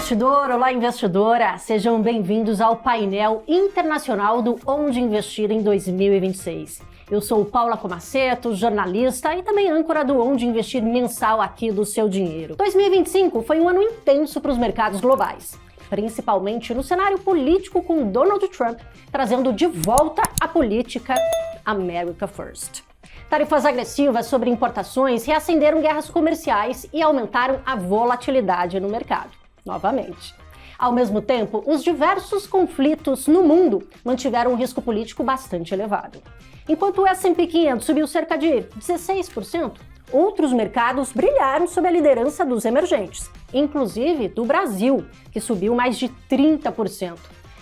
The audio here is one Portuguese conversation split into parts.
investidor, olá investidora, sejam bem-vindos ao painel internacional do Onde Investir em 2026. Eu sou Paula Comaceto, jornalista e também âncora do Onde Investir mensal aqui do Seu Dinheiro. 2025 foi um ano intenso para os mercados globais, principalmente no cenário político com Donald Trump trazendo de volta a política America First. Tarifas agressivas sobre importações reacenderam guerras comerciais e aumentaram a volatilidade no mercado, novamente. Ao mesmo tempo, os diversos conflitos no mundo mantiveram um risco político bastante elevado. Enquanto o S&P 500 subiu cerca de 16%, outros mercados brilharam sob a liderança dos emergentes, inclusive do Brasil, que subiu mais de 30%.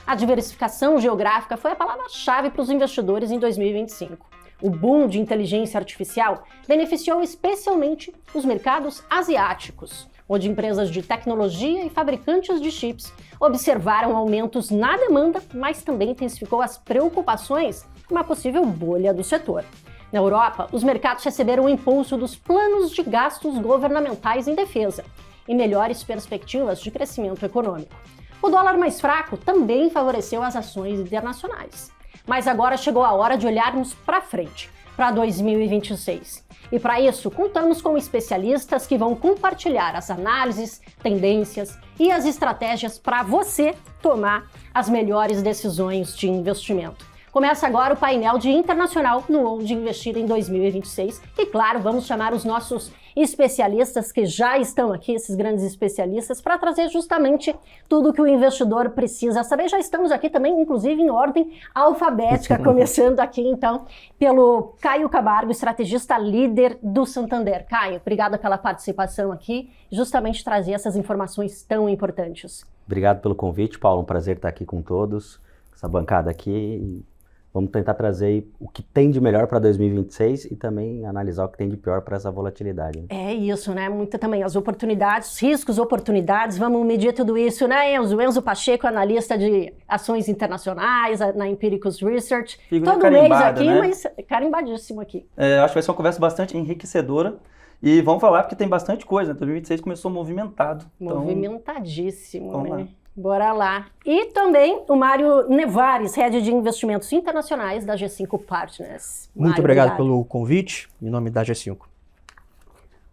A diversificação geográfica foi a palavra-chave para os investidores em 2025. O boom de inteligência artificial beneficiou especialmente os mercados asiáticos, onde empresas de tecnologia e fabricantes de chips observaram aumentos na demanda, mas também intensificou as preocupações com uma possível bolha do setor. Na Europa, os mercados receberam o impulso dos planos de gastos governamentais em defesa e melhores perspectivas de crescimento econômico. O dólar mais fraco também favoreceu as ações internacionais. Mas agora chegou a hora de olharmos para frente, para 2026. E para isso, contamos com especialistas que vão compartilhar as análises, tendências e as estratégias para você tomar as melhores decisões de investimento. Começa agora o painel de internacional no Onde Investir em 2026. E claro, vamos chamar os nossos especialistas que já estão aqui, esses grandes especialistas, para trazer justamente tudo que o investidor precisa saber. Já estamos aqui também, inclusive, em ordem alfabética, começando aqui, então, pelo Caio Camargo, estrategista líder do Santander. Caio, obrigada pela participação aqui, justamente trazer essas informações tão importantes. Obrigado pelo convite, Paulo. Um prazer estar aqui com todos, essa bancada aqui. Vamos tentar trazer o que tem de melhor para 2026 e também analisar o que tem de pior para essa volatilidade. É isso, né? Muita também as oportunidades, os riscos, oportunidades. Vamos medir tudo isso, né, Enzo? Enzo Pacheco, analista de ações internacionais na Empiricus Research. Figura todo mês aqui, né? Mas carimbadíssimo aqui. Acho que vai ser uma conversa bastante enriquecedora. E vamos falar porque tem bastante coisa. 2026 começou movimentado. Movimentadíssimo, vamos né? lá. Bora lá. E também o Mário Nevares, Head de Investimentos Internacionais da G5 Partners. Muito Mário, obrigado pelo convite, em nome da G5.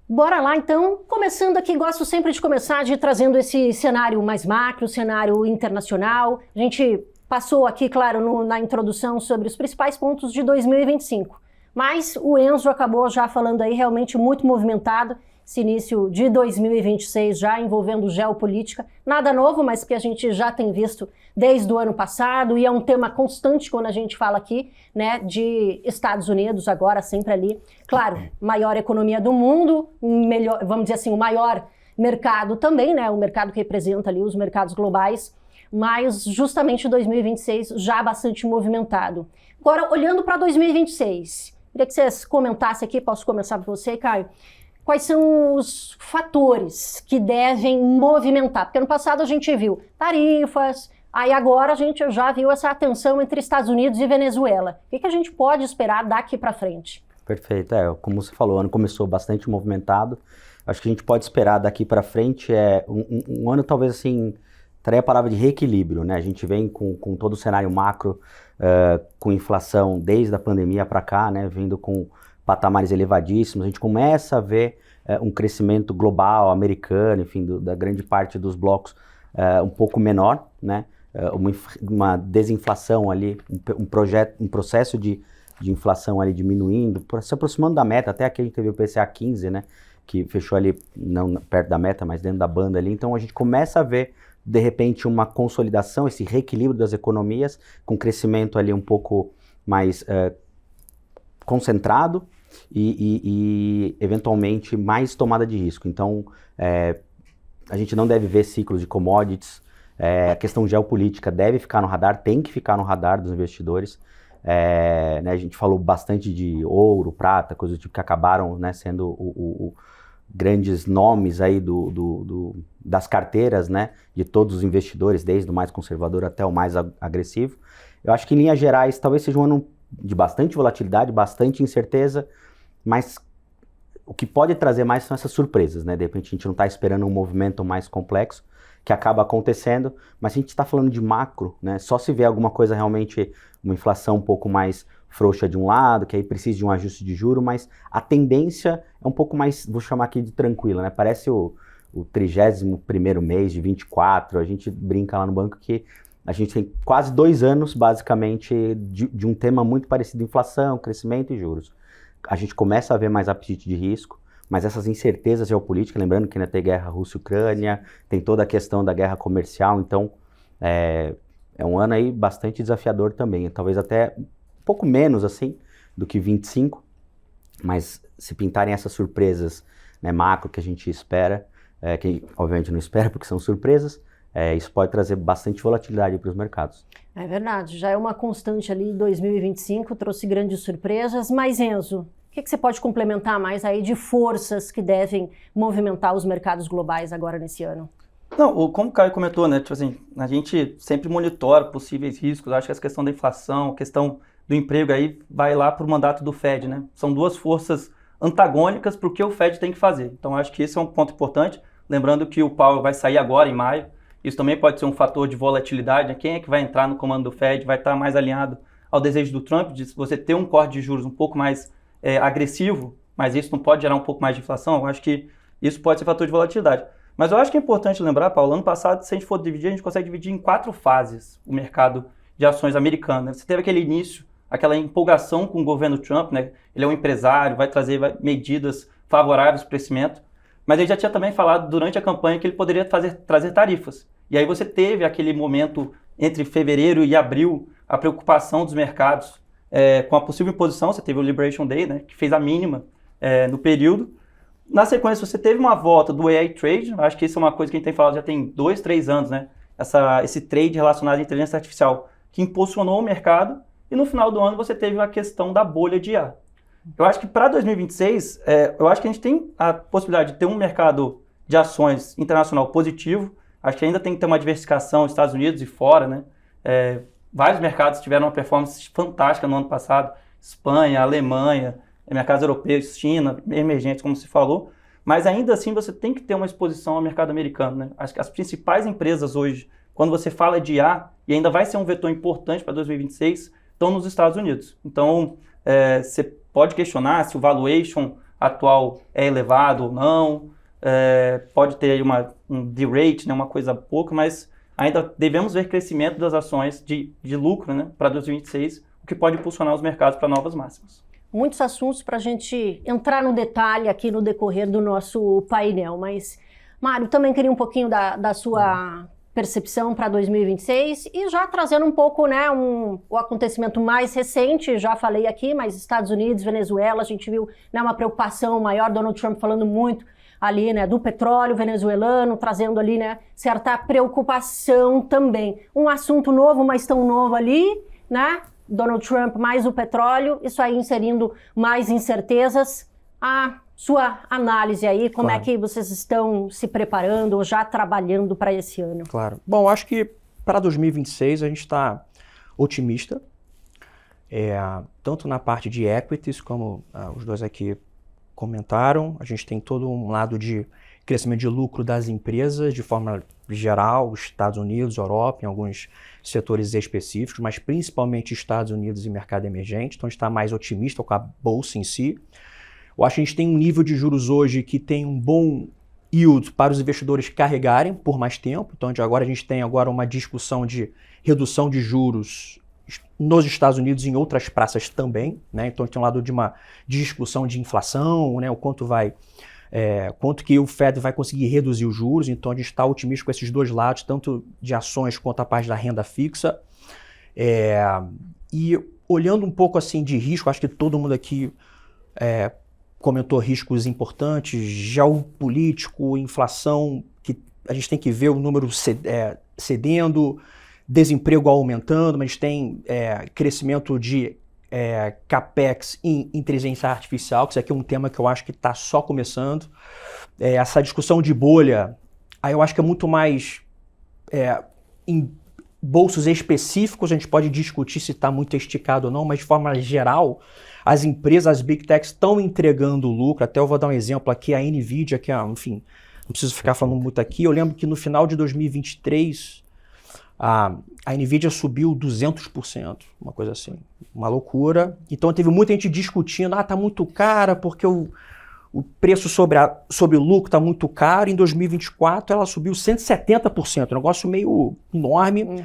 Bora lá, então. Começando aqui, gosto sempre de começar trazendo esse cenário mais macro, cenário internacional. A gente passou aqui, claro, na introdução sobre os principais pontos de 2025. Mas o Enzo acabou já falando aí realmente muito movimentado. Esse início de 2026 já envolvendo geopolítica, nada novo, mas que a gente já tem visto desde o ano passado e é um tema constante quando a gente fala aqui, né, de Estados Unidos agora sempre ali, claro, maior economia do mundo, melhor, vamos dizer assim, o maior mercado também, né, o mercado que representa ali os mercados globais, mas justamente 2026 já bastante movimentado. Agora, olhando para 2026, queria que vocês comentassem aqui, posso começar por você, Caio? Quais são os fatores que devem movimentar? Porque ano passado a gente viu tarifas, aí agora a gente já viu essa tensão entre Estados Unidos e Venezuela. O que a gente pode esperar daqui para frente? Perfeito. Como você falou, o ano começou bastante movimentado. Acho que a gente pode esperar daqui para frente um ano talvez assim, traria a palavra de reequilíbrio, né? A gente vem com todo o cenário macro, com inflação desde a pandemia para cá, né? Vindo com patamares elevadíssimos, a gente começa a ver um crescimento global, americano, enfim, da grande parte dos blocos um pouco menor, né? Uma desinflação ali, um processo de inflação ali diminuindo, se aproximando da meta, até aqui a gente teve o PCA 15, né? Que fechou ali, não perto da meta, mas dentro da banda ali, então a gente começa a ver, de repente, uma consolidação, esse reequilíbrio das economias, com crescimento ali um pouco mais concentrado, e eventualmente mais tomada de risco. Então, a gente não deve ver ciclos de commodities, a questão geopolítica deve ficar no radar, tem que ficar no radar dos investidores. Né, a gente falou bastante de ouro, prata, coisas do tipo que acabaram, né, sendo grandes nomes aí das carteiras, né, de todos os investidores, desde o mais conservador até o mais agressivo. Eu acho que em linhas gerais talvez seja um ano de bastante volatilidade, bastante incerteza, mas o que pode trazer mais são essas surpresas, né? De repente a gente não está esperando um movimento mais complexo que acaba acontecendo, mas a gente está falando de macro, né? Só se vê alguma coisa realmente, uma inflação um pouco mais frouxa de um lado, que aí precisa de um ajuste de juro, mas a tendência é um pouco mais, vou chamar aqui de tranquila, né? Parece o 31º mês de 24, a gente brinca lá no banco que a gente tem quase 2 anos, basicamente, de um tema muito parecido, inflação, crescimento e juros. A gente começa a ver mais apetite de risco, mas essas incertezas geopolíticas, lembrando que ainda tem guerra Rússia-Ucrânia, tem toda a questão da guerra comercial, então é um ano aí bastante desafiador também, talvez até um pouco menos assim do que 25, mas se pintarem essas surpresas, né, macro que a gente espera, que obviamente não espera porque são surpresas, isso pode trazer bastante volatilidade para os mercados. É verdade, já é uma constante ali em 2025, trouxe grandes surpresas, mas Enzo, o que você pode complementar mais aí de forças que devem movimentar os mercados globais agora nesse ano? Não, como o Caio comentou, né, tipo assim, a gente sempre monitora possíveis riscos, acho que essa questão da inflação, a questão do emprego aí vai lá para o mandato do Fed, né? São duas forças antagônicas para o que o Fed tem que fazer. Então acho que esse é um ponto importante, lembrando que o Powell vai sair agora em maio, isso também pode ser um fator de volatilidade, né? Quem é que vai entrar no comando do Fed vai estar mais alinhado ao desejo do Trump, de você ter um corte de juros um pouco mais agressivo, mas isso não pode gerar um pouco mais de inflação, eu acho que isso pode ser fator de volatilidade. Mas eu acho que é importante lembrar, Paulo, ano passado, se a gente for dividir, a gente consegue dividir em 4 fases o mercado de ações americano. Você teve aquele início, aquela empolgação com o governo Trump, né? Ele é um empresário, vai trazer medidas favoráveis para o crescimento, mas ele já tinha também falado durante a campanha que ele poderia trazer tarifas. E aí você teve aquele momento entre fevereiro e abril, a preocupação dos mercados com a possível imposição. Você teve o Liberation Day, né, que fez a mínima no período. Na sequência, você teve uma volta do AI Trade, acho que isso é uma coisa que a gente tem falado já tem 2, 3 anos, né? Esse trade relacionado à inteligência artificial que impulsionou o mercado, e no final do ano você teve a questão da bolha de IA. Eu acho que para 2026, eu acho que a gente tem a possibilidade de ter um mercado de ações internacional positivo, acho que ainda tem que ter uma diversificação Estados Unidos e fora, né? Vários mercados tiveram uma performance fantástica no ano passado, Espanha, Alemanha, mercados europeus, China, emergentes, como se falou, mas ainda assim você tem que ter uma exposição ao mercado americano, né? Acho que as principais empresas hoje, quando você fala de IA, e ainda vai ser um vetor importante para 2026, estão nos Estados Unidos. Então, você pode questionar se o valuation atual é elevado ou não, pode ter um D-rate, né, uma coisa pouca, mas ainda devemos ver crescimento das ações de lucro, né, para 2026, o que pode impulsionar os mercados para novas máximas. Muitos assuntos para a gente entrar no detalhe aqui no decorrer do nosso painel, mas, Mário, também queria um pouquinho da sua percepção para 2026 e já trazendo um pouco, né, o acontecimento mais recente, já falei aqui, mas Estados Unidos, Venezuela, a gente viu, né, uma preocupação maior, Donald Trump falando muito ali, né, do petróleo venezuelano, trazendo ali, né, certa preocupação também. Um assunto novo, mas tão novo ali, né, Donald Trump mais o petróleo, isso aí inserindo mais incertezas. A sua análise aí, como é que vocês estão se preparando ou já trabalhando para esse ano? Claro. Bom, acho que para 2026 a gente está otimista, tanto na parte de equities, como os dois aqui comentaram. A gente tem todo um lado de crescimento de lucro das empresas, de forma geral, Estados Unidos, Europa, em alguns setores específicos, mas principalmente Estados Unidos e mercado emergente. Então a gente está mais otimista com a bolsa em si. Eu acho que a gente tem um nível de juros hoje que tem um bom yield para os investidores carregarem por mais tempo. Então agora a gente tem uma discussão de redução de juros nos Estados Unidos e em outras praças também, né? Então tem um lado de uma discussão de inflação, né? O quanto que o Fed vai conseguir reduzir os juros. Então a gente está otimista com esses dois lados, tanto de ações quanto a parte da renda fixa. E olhando um pouco assim de risco, acho que todo mundo aqui comentou riscos importantes, geopolítico, inflação, que a gente tem que ver o número cedendo, desemprego aumentando, mas tem crescimento de CAPEX em inteligência artificial, que isso aqui é um tema que eu acho que está só começando. Essa discussão de bolha, aí eu acho que é muito mais em bolsos específicos, a gente pode discutir se está muito esticado ou não, mas de forma geral, as empresas, as Big Techs estão entregando lucro. Até eu vou dar um exemplo aqui, a NVIDIA, que é, enfim, não preciso ficar falando muito aqui. Eu lembro que no final de 2023, a NVIDIA subiu 200%, uma coisa assim, uma loucura. Então teve muita gente discutindo, tá muito cara porque o preço sobre o lucro está muito caro. Em 2024 ela subiu 170%, um negócio meio enorme.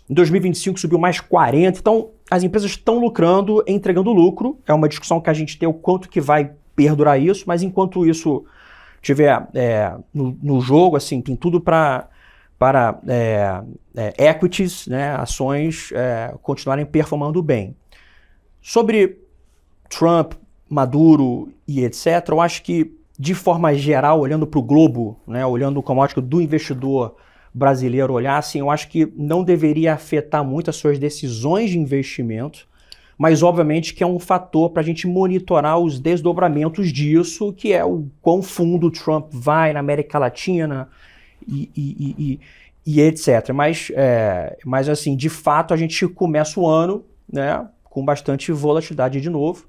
Em 2025 subiu mais 40%. Então as empresas estão lucrando, entregando lucro. É uma discussão que a gente tem o quanto que vai perdurar isso, mas enquanto isso tiver no jogo, assim, tem tudo para equities, né, ações continuarem performando bem. Sobre Trump, Maduro e etc., eu acho que, de forma geral, olhando para o globo, né, olhando como ótica do investidor brasileiro olhar, assim, eu acho que não deveria afetar muito as suas decisões de investimento, mas obviamente que é um fator para a gente monitorar os desdobramentos disso, que é o quão fundo o Trump vai na América Latina e etc. Mas assim, de fato, a gente começa o ano, né, com bastante volatilidade de novo.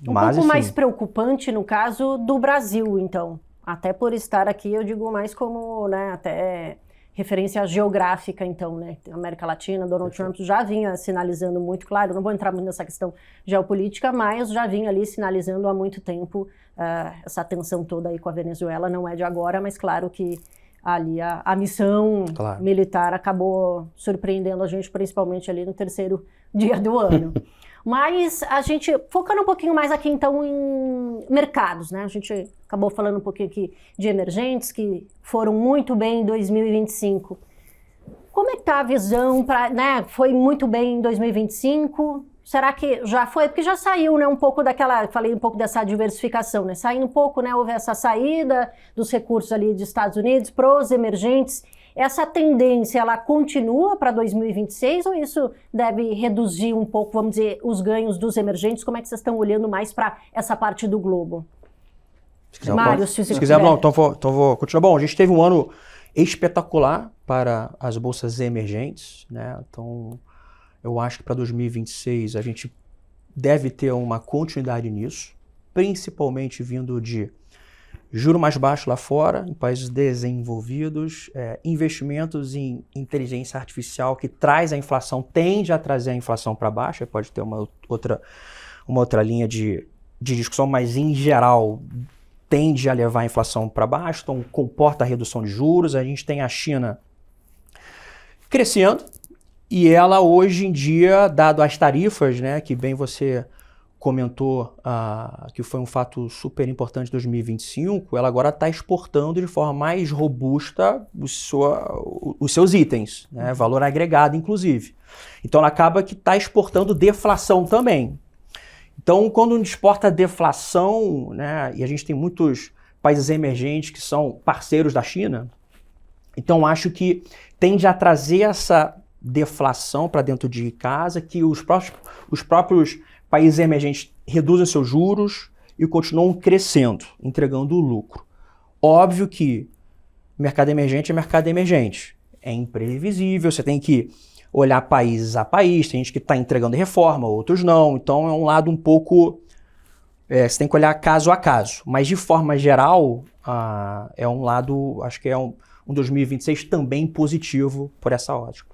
Pouco mais preocupante no caso do Brasil, então. Até por estar aqui, eu digo mais como, né, até referência geográfica, então, né? América Latina, Donald Trump já vinha sinalizando muito, claro, não vou entrar muito nessa questão geopolítica, mas já vinha ali sinalizando há muito tempo essa tensão toda aí com a Venezuela, não é de agora, mas claro que ali a missão militar acabou surpreendendo a gente, principalmente ali no terceiro dia do ano. Mas a gente, focando um pouquinho mais aqui então em mercados, né? A gente acabou falando um pouquinho aqui de emergentes que foram muito bem em 2025. Como é que tá a visão para, né? Foi muito bem em 2025. Será que já foi? Porque já saiu, né, um pouco daquela, falei um pouco dessa diversificação, né? Saindo um pouco, né, houve essa saída dos recursos ali dos Estados Unidos para os emergentes. Essa tendência, ela continua para 2026 ou isso deve reduzir um pouco, vamos dizer, os ganhos dos emergentes? Como é que vocês estão olhando mais para essa parte do globo? Mário, se quiser, não, então vou continuar. Bom, a gente teve um ano espetacular para as bolsas emergentes, né? Então, eu acho que para 2026 a gente deve ter uma continuidade nisso, principalmente vindo de juro mais baixo lá fora, em países desenvolvidos, investimentos em inteligência artificial que traz a inflação, tende a trazer a inflação para baixo, pode ter uma outra linha de discussão, mas em geral tende a levar a inflação para baixo, então comporta a redução de juros. A gente tem a China crescendo e ela hoje em dia, dado as tarifas, né, que bem você comentou que foi um fato super importante em 2025, ela agora está exportando de forma mais robusta os seus itens, né? Valor agregado, inclusive. Então, ela acaba que está exportando deflação também. Então, quando exporta deflação, né, e a gente tem muitos países emergentes que são parceiros da China, então acho que tende a trazer essa deflação para dentro de casa, que os próprios países emergentes reduzem seus juros e continuam crescendo, entregando lucro. Óbvio que mercado emergente é mercado emergente. É imprevisível, você tem que olhar país a país, tem gente que está entregando reforma, outros não. Então é um lado um pouco... você tem que olhar caso a caso. Mas de forma geral, é um lado, acho que é um 2026 também positivo por essa ótica.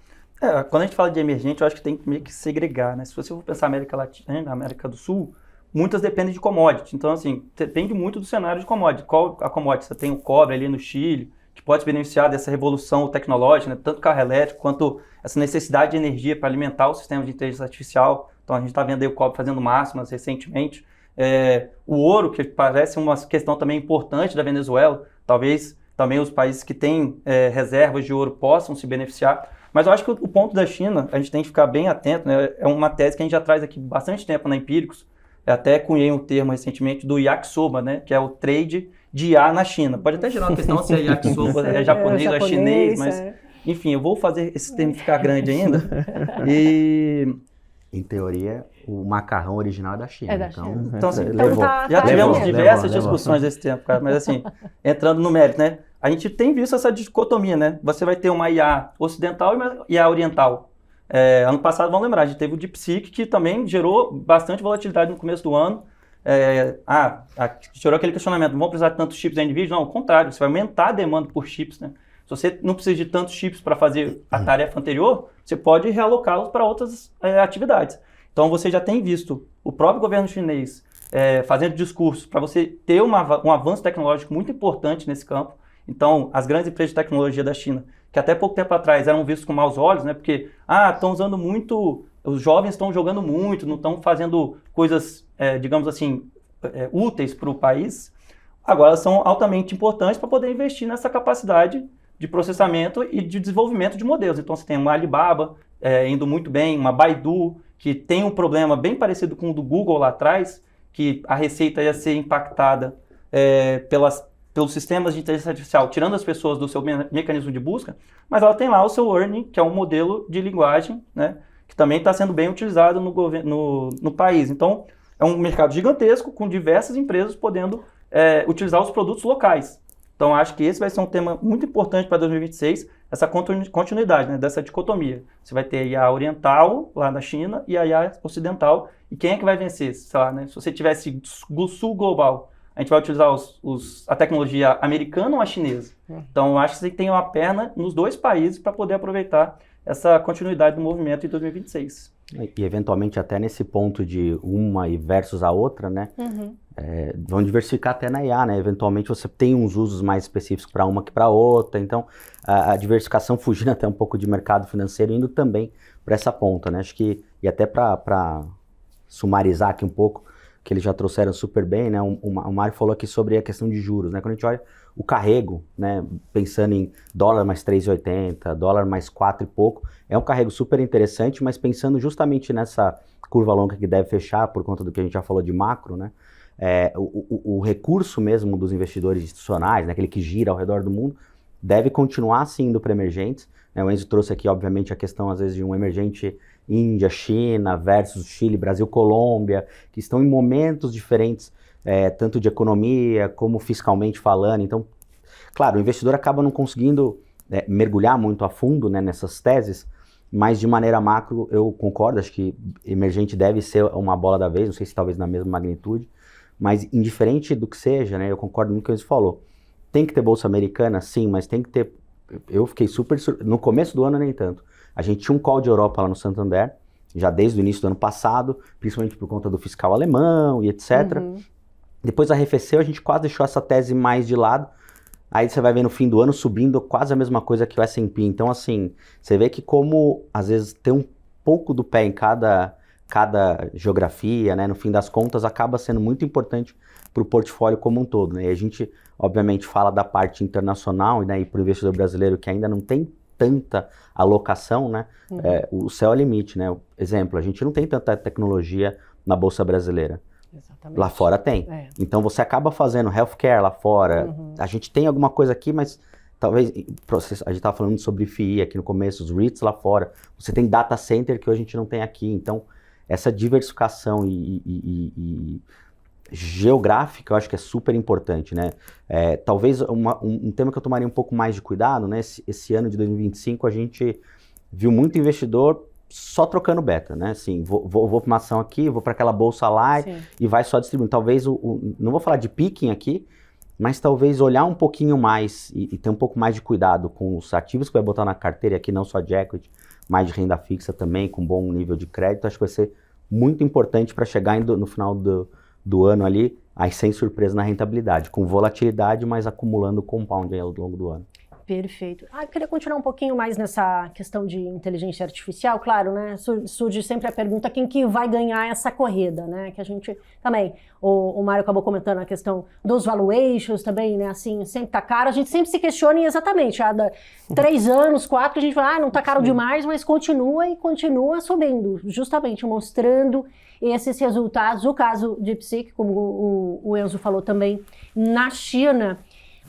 Quando a gente fala de emergente, eu acho que tem que meio que segregar, né? Se você for pensar América Latina, na América do Sul, muitas dependem de commodity. Então, assim, depende muito do cenário de commodity. Qual a commodity? Você tem o cobre ali no Chile, que pode se beneficiar dessa revolução tecnológica, né? Tanto carro elétrico quanto essa necessidade de energia para alimentar o sistema de inteligência artificial. Então, a gente está vendo aí o cobre fazendo máximas recentemente. O ouro, que parece uma questão também importante da Venezuela. Talvez também os países que têm reservas de ouro possam se beneficiar. Mas eu acho que o ponto da China, a gente tem que ficar bem atento, né? É uma tese que a gente já traz aqui bastante tempo na Empíricos. Eu até cunhei um termo recentemente do yakisoba, né? Que é o trade de IA na China. Pode até gerar uma questão se é yakisoba é japonês ou é chinês, mas enfim, eu vou fazer esse termo ficar grande ainda. E em teoria, o macarrão original é da China. Então assim, já tivemos diversas discussões desse tempo, cara. Mas assim, entrando no mérito, né? A gente tem visto essa dicotomia, né? Você vai ter uma IA ocidental e uma IA oriental. Ano passado, vamos lembrar, a gente teve o DeepSeek, que também gerou bastante volatilidade no começo do ano. gerou aquele questionamento, não vão precisar de tantos chips em vídeo? Não, ao contrário, você vai aumentar a demanda por chips, né? Se você não precisa de tantos chips para fazer a tarefa anterior, você pode realocá-los para outras atividades. Então, você já tem visto o próprio governo chinês fazendo discursos para você ter um avanço tecnológico muito importante nesse campo. Então, as grandes empresas de tecnologia da China, que até pouco tempo atrás eram vistos com maus olhos, né? Porque, estão usando muito, os jovens estão jogando muito, não estão fazendo coisas, digamos assim, úteis para o país. Agora, são altamente importantes para poder investir nessa capacidade de processamento e de desenvolvimento de modelos. Então, você tem uma Alibaba indo muito bem, uma Baidu, que tem um problema bem parecido com o do Google lá atrás, que a receita ia ser impactada pelos sistemas de inteligência artificial, tirando as pessoas do seu mecanismo de busca, mas ela tem lá o seu Ernie, que é um modelo de linguagem, né, que também está sendo bem utilizado no país. Então, é um mercado gigantesco, com diversas empresas podendo utilizar os produtos locais. Então, acho que esse vai ser um tema muito importante para 2026, essa continuidade, né, dessa dicotomia. Você vai ter a IA oriental, lá da China, e a IA ocidental. E quem é que vai vencer? Sei lá, né? Se você tivesse sul global, a gente vai utilizar a tecnologia americana ou a chinesa? Então, acho que você tem uma perna nos dois países para poder aproveitar essa continuidade do movimento em 2026. E, eventualmente, até nesse ponto de uma e versus a outra, né? Vão diversificar até na IA, né? Eventualmente você tem uns usos mais específicos para uma que para outra, então a diversificação fugindo até um pouco de mercado financeiro, indo também para essa ponta, né? Acho que, e até para sumarizar aqui um pouco, que eles já trouxeram super bem, né? O Mário falou aqui sobre a questão de juros, né? Quando a gente olha o carrego, né? Pensando em dólar mais 3,80, dólar mais 4 e pouco, é um carrego super interessante, mas pensando justamente nessa curva longa que deve fechar, por conta do que a gente já falou de macro, né? O recurso mesmo dos investidores institucionais, né, aquele que gira ao redor do mundo, deve continuar assim indo para emergentes. Né? O Enzo trouxe aqui, obviamente, a questão, às vezes, de um emergente Índia, China, versus Chile, Brasil, Colômbia, que estão em momentos diferentes, tanto de economia como fiscalmente falando. Então, claro, o investidor acaba não conseguindo mergulhar muito a fundo, né, nessas teses, mas de maneira macro, eu concordo, acho que emergente deve ser uma bola da vez, não sei se talvez na mesma magnitude, mas indiferente do que seja, né, eu concordo muito com o que você falou. Tem que ter bolsa americana? Sim, mas tem que ter... Eu fiquei no começo do ano nem tanto. A gente tinha um call de Europa lá no Santander, já desde o início do ano passado, principalmente por conta do fiscal alemão e etc. Depois arrefeceu, a gente quase deixou essa tese mais de lado. Aí você vai ver no fim do ano subindo quase a mesma coisa que o S&P. Então, assim, você vê que como, às vezes, ter um pouco do pé em cada geografia, né, no fim das contas, acaba sendo muito importante para o portfólio como um todo, né? E a gente, obviamente, fala da parte internacional, né, e para o investidor brasileiro que ainda não tem tanta alocação, né, o céu é o limite, né? Exemplo, a gente não tem tanta tecnologia na Bolsa Brasileira. Exatamente. Lá fora tem. Então você acaba fazendo healthcare lá fora. A gente tem alguma coisa aqui, mas talvez, a gente estava falando sobre FII aqui no começo, os REITs lá fora. Você tem data center que hoje a gente não tem aqui. Então, essa diversificação e geográfica eu acho que é super importante, né? Talvez um tema que eu tomaria um pouco mais de cuidado, né? Esse ano de 2025 a gente viu muito investidor só trocando beta, né? Assim, vou para uma ação aqui, vou para aquela bolsa lá e vai só distribuindo. Talvez, não vou falar de picking aqui, mas talvez olhar um pouquinho mais e ter um pouco mais de cuidado com os ativos que vai botar na carteira aqui, não só de equity, mas de renda fixa também, com bom nível de crédito. Acho que vai ser muito importante para chegar no final do ano ali, aí sem surpresa na rentabilidade, com volatilidade, mas acumulando compound aí ao longo do ano. Perfeito. Eu queria continuar um pouquinho mais nessa questão de inteligência artificial, claro, né? Surge sempre a pergunta quem que vai ganhar essa corrida, né? Que a gente também, o Mário acabou comentando a questão dos valuations também, né? Assim, sempre tá caro, a gente sempre se questiona exatamente, há 3 anos, 4, a gente fala, não tá caro demais, mas continua subindo, justamente mostrando esses resultados. O caso de DeepSeek, como o Enzo falou também, na China.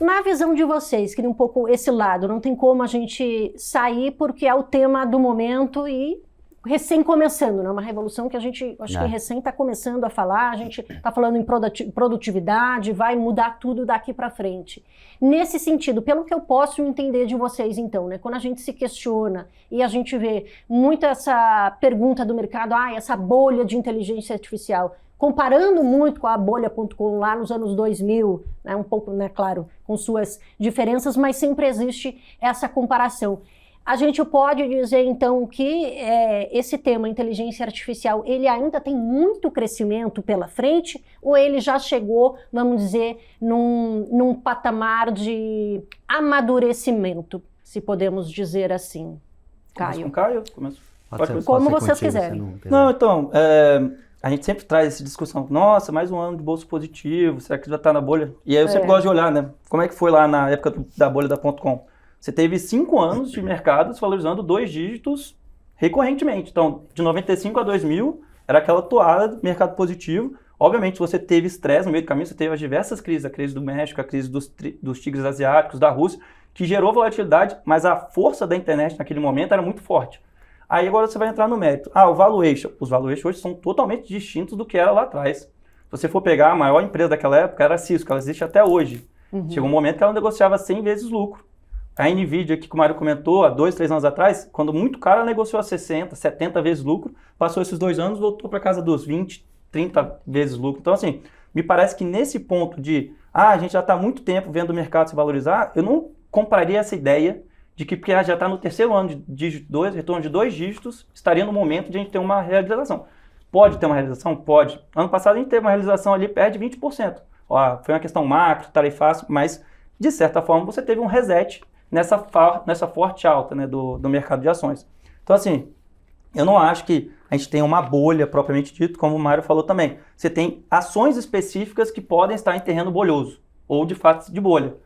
Na visão de vocês, queria um pouco esse lado, não tem como a gente sair porque é o tema do momento e recém começando, né? Uma revolução que a gente, acho que recém está começando a falar, a gente está falando em produtividade, vai mudar tudo daqui para frente. Nesse sentido, pelo que eu posso entender de vocês então, né? Quando a gente se questiona e a gente vê muito essa pergunta do mercado, essa bolha de inteligência artificial, comparando muito com a bolha.com lá nos anos 2000, né? Um pouco, né, claro, com suas diferenças, mas sempre existe essa comparação. A gente pode dizer, então, que esse tema, inteligência artificial, ele ainda tem muito crescimento pela frente, ou ele já chegou, vamos dizer, num patamar de amadurecimento, se podemos dizer assim? Caio. Com Caio? Como vocês quiserem. Não, então, a gente sempre traz essa discussão, nossa, mais um ano de bolso positivo, será que já está na bolha? E aí eu sempre gosto de olhar, né? Como é que foi lá na época da bolha da .com? Você teve 5 anos de mercado se valorizando 2 dígitos recorrentemente. Então, de 95 a 2000, era aquela toada do mercado positivo. Obviamente, você teve estresse no meio do caminho, você teve as diversas crises, a crise do México, a crise dos tigres asiáticos, da Rússia, que gerou volatilidade, mas a força da internet naquele momento era muito forte. Aí agora você vai entrar no mérito. O valuation. Os valuations hoje são totalmente distintos do que era lá atrás. Se você for pegar a maior empresa daquela época, era a Cisco, ela existe até hoje. Chegou um momento que ela negociava 100 vezes lucro. A Nvidia, que o Mário comentou, há 2, 3 anos atrás, quando muito caro, ela negociou a 60, 70 vezes lucro, passou esses 2 anos, voltou para casa dos 20, 30 vezes lucro. Então, assim, me parece que nesse ponto de, a gente já está há muito tempo vendo o mercado se valorizar, eu não compraria essa ideia de que porque já está no 3º ano de dígito 2, retorno de 2 dígitos, estaria no momento de a gente ter uma realização. Pode ter uma realização? Pode. Ano passado a gente teve uma realização ali perto de 20%. Foi uma questão macro, tarifaço, mas de certa forma você teve um reset nessa forte alta, né, do mercado de ações. Então, assim, eu não acho que a gente tem uma bolha propriamente dito, como o Mário falou também. Você tem ações específicas que podem estar em terreno bolhoso, ou de fato de bolha.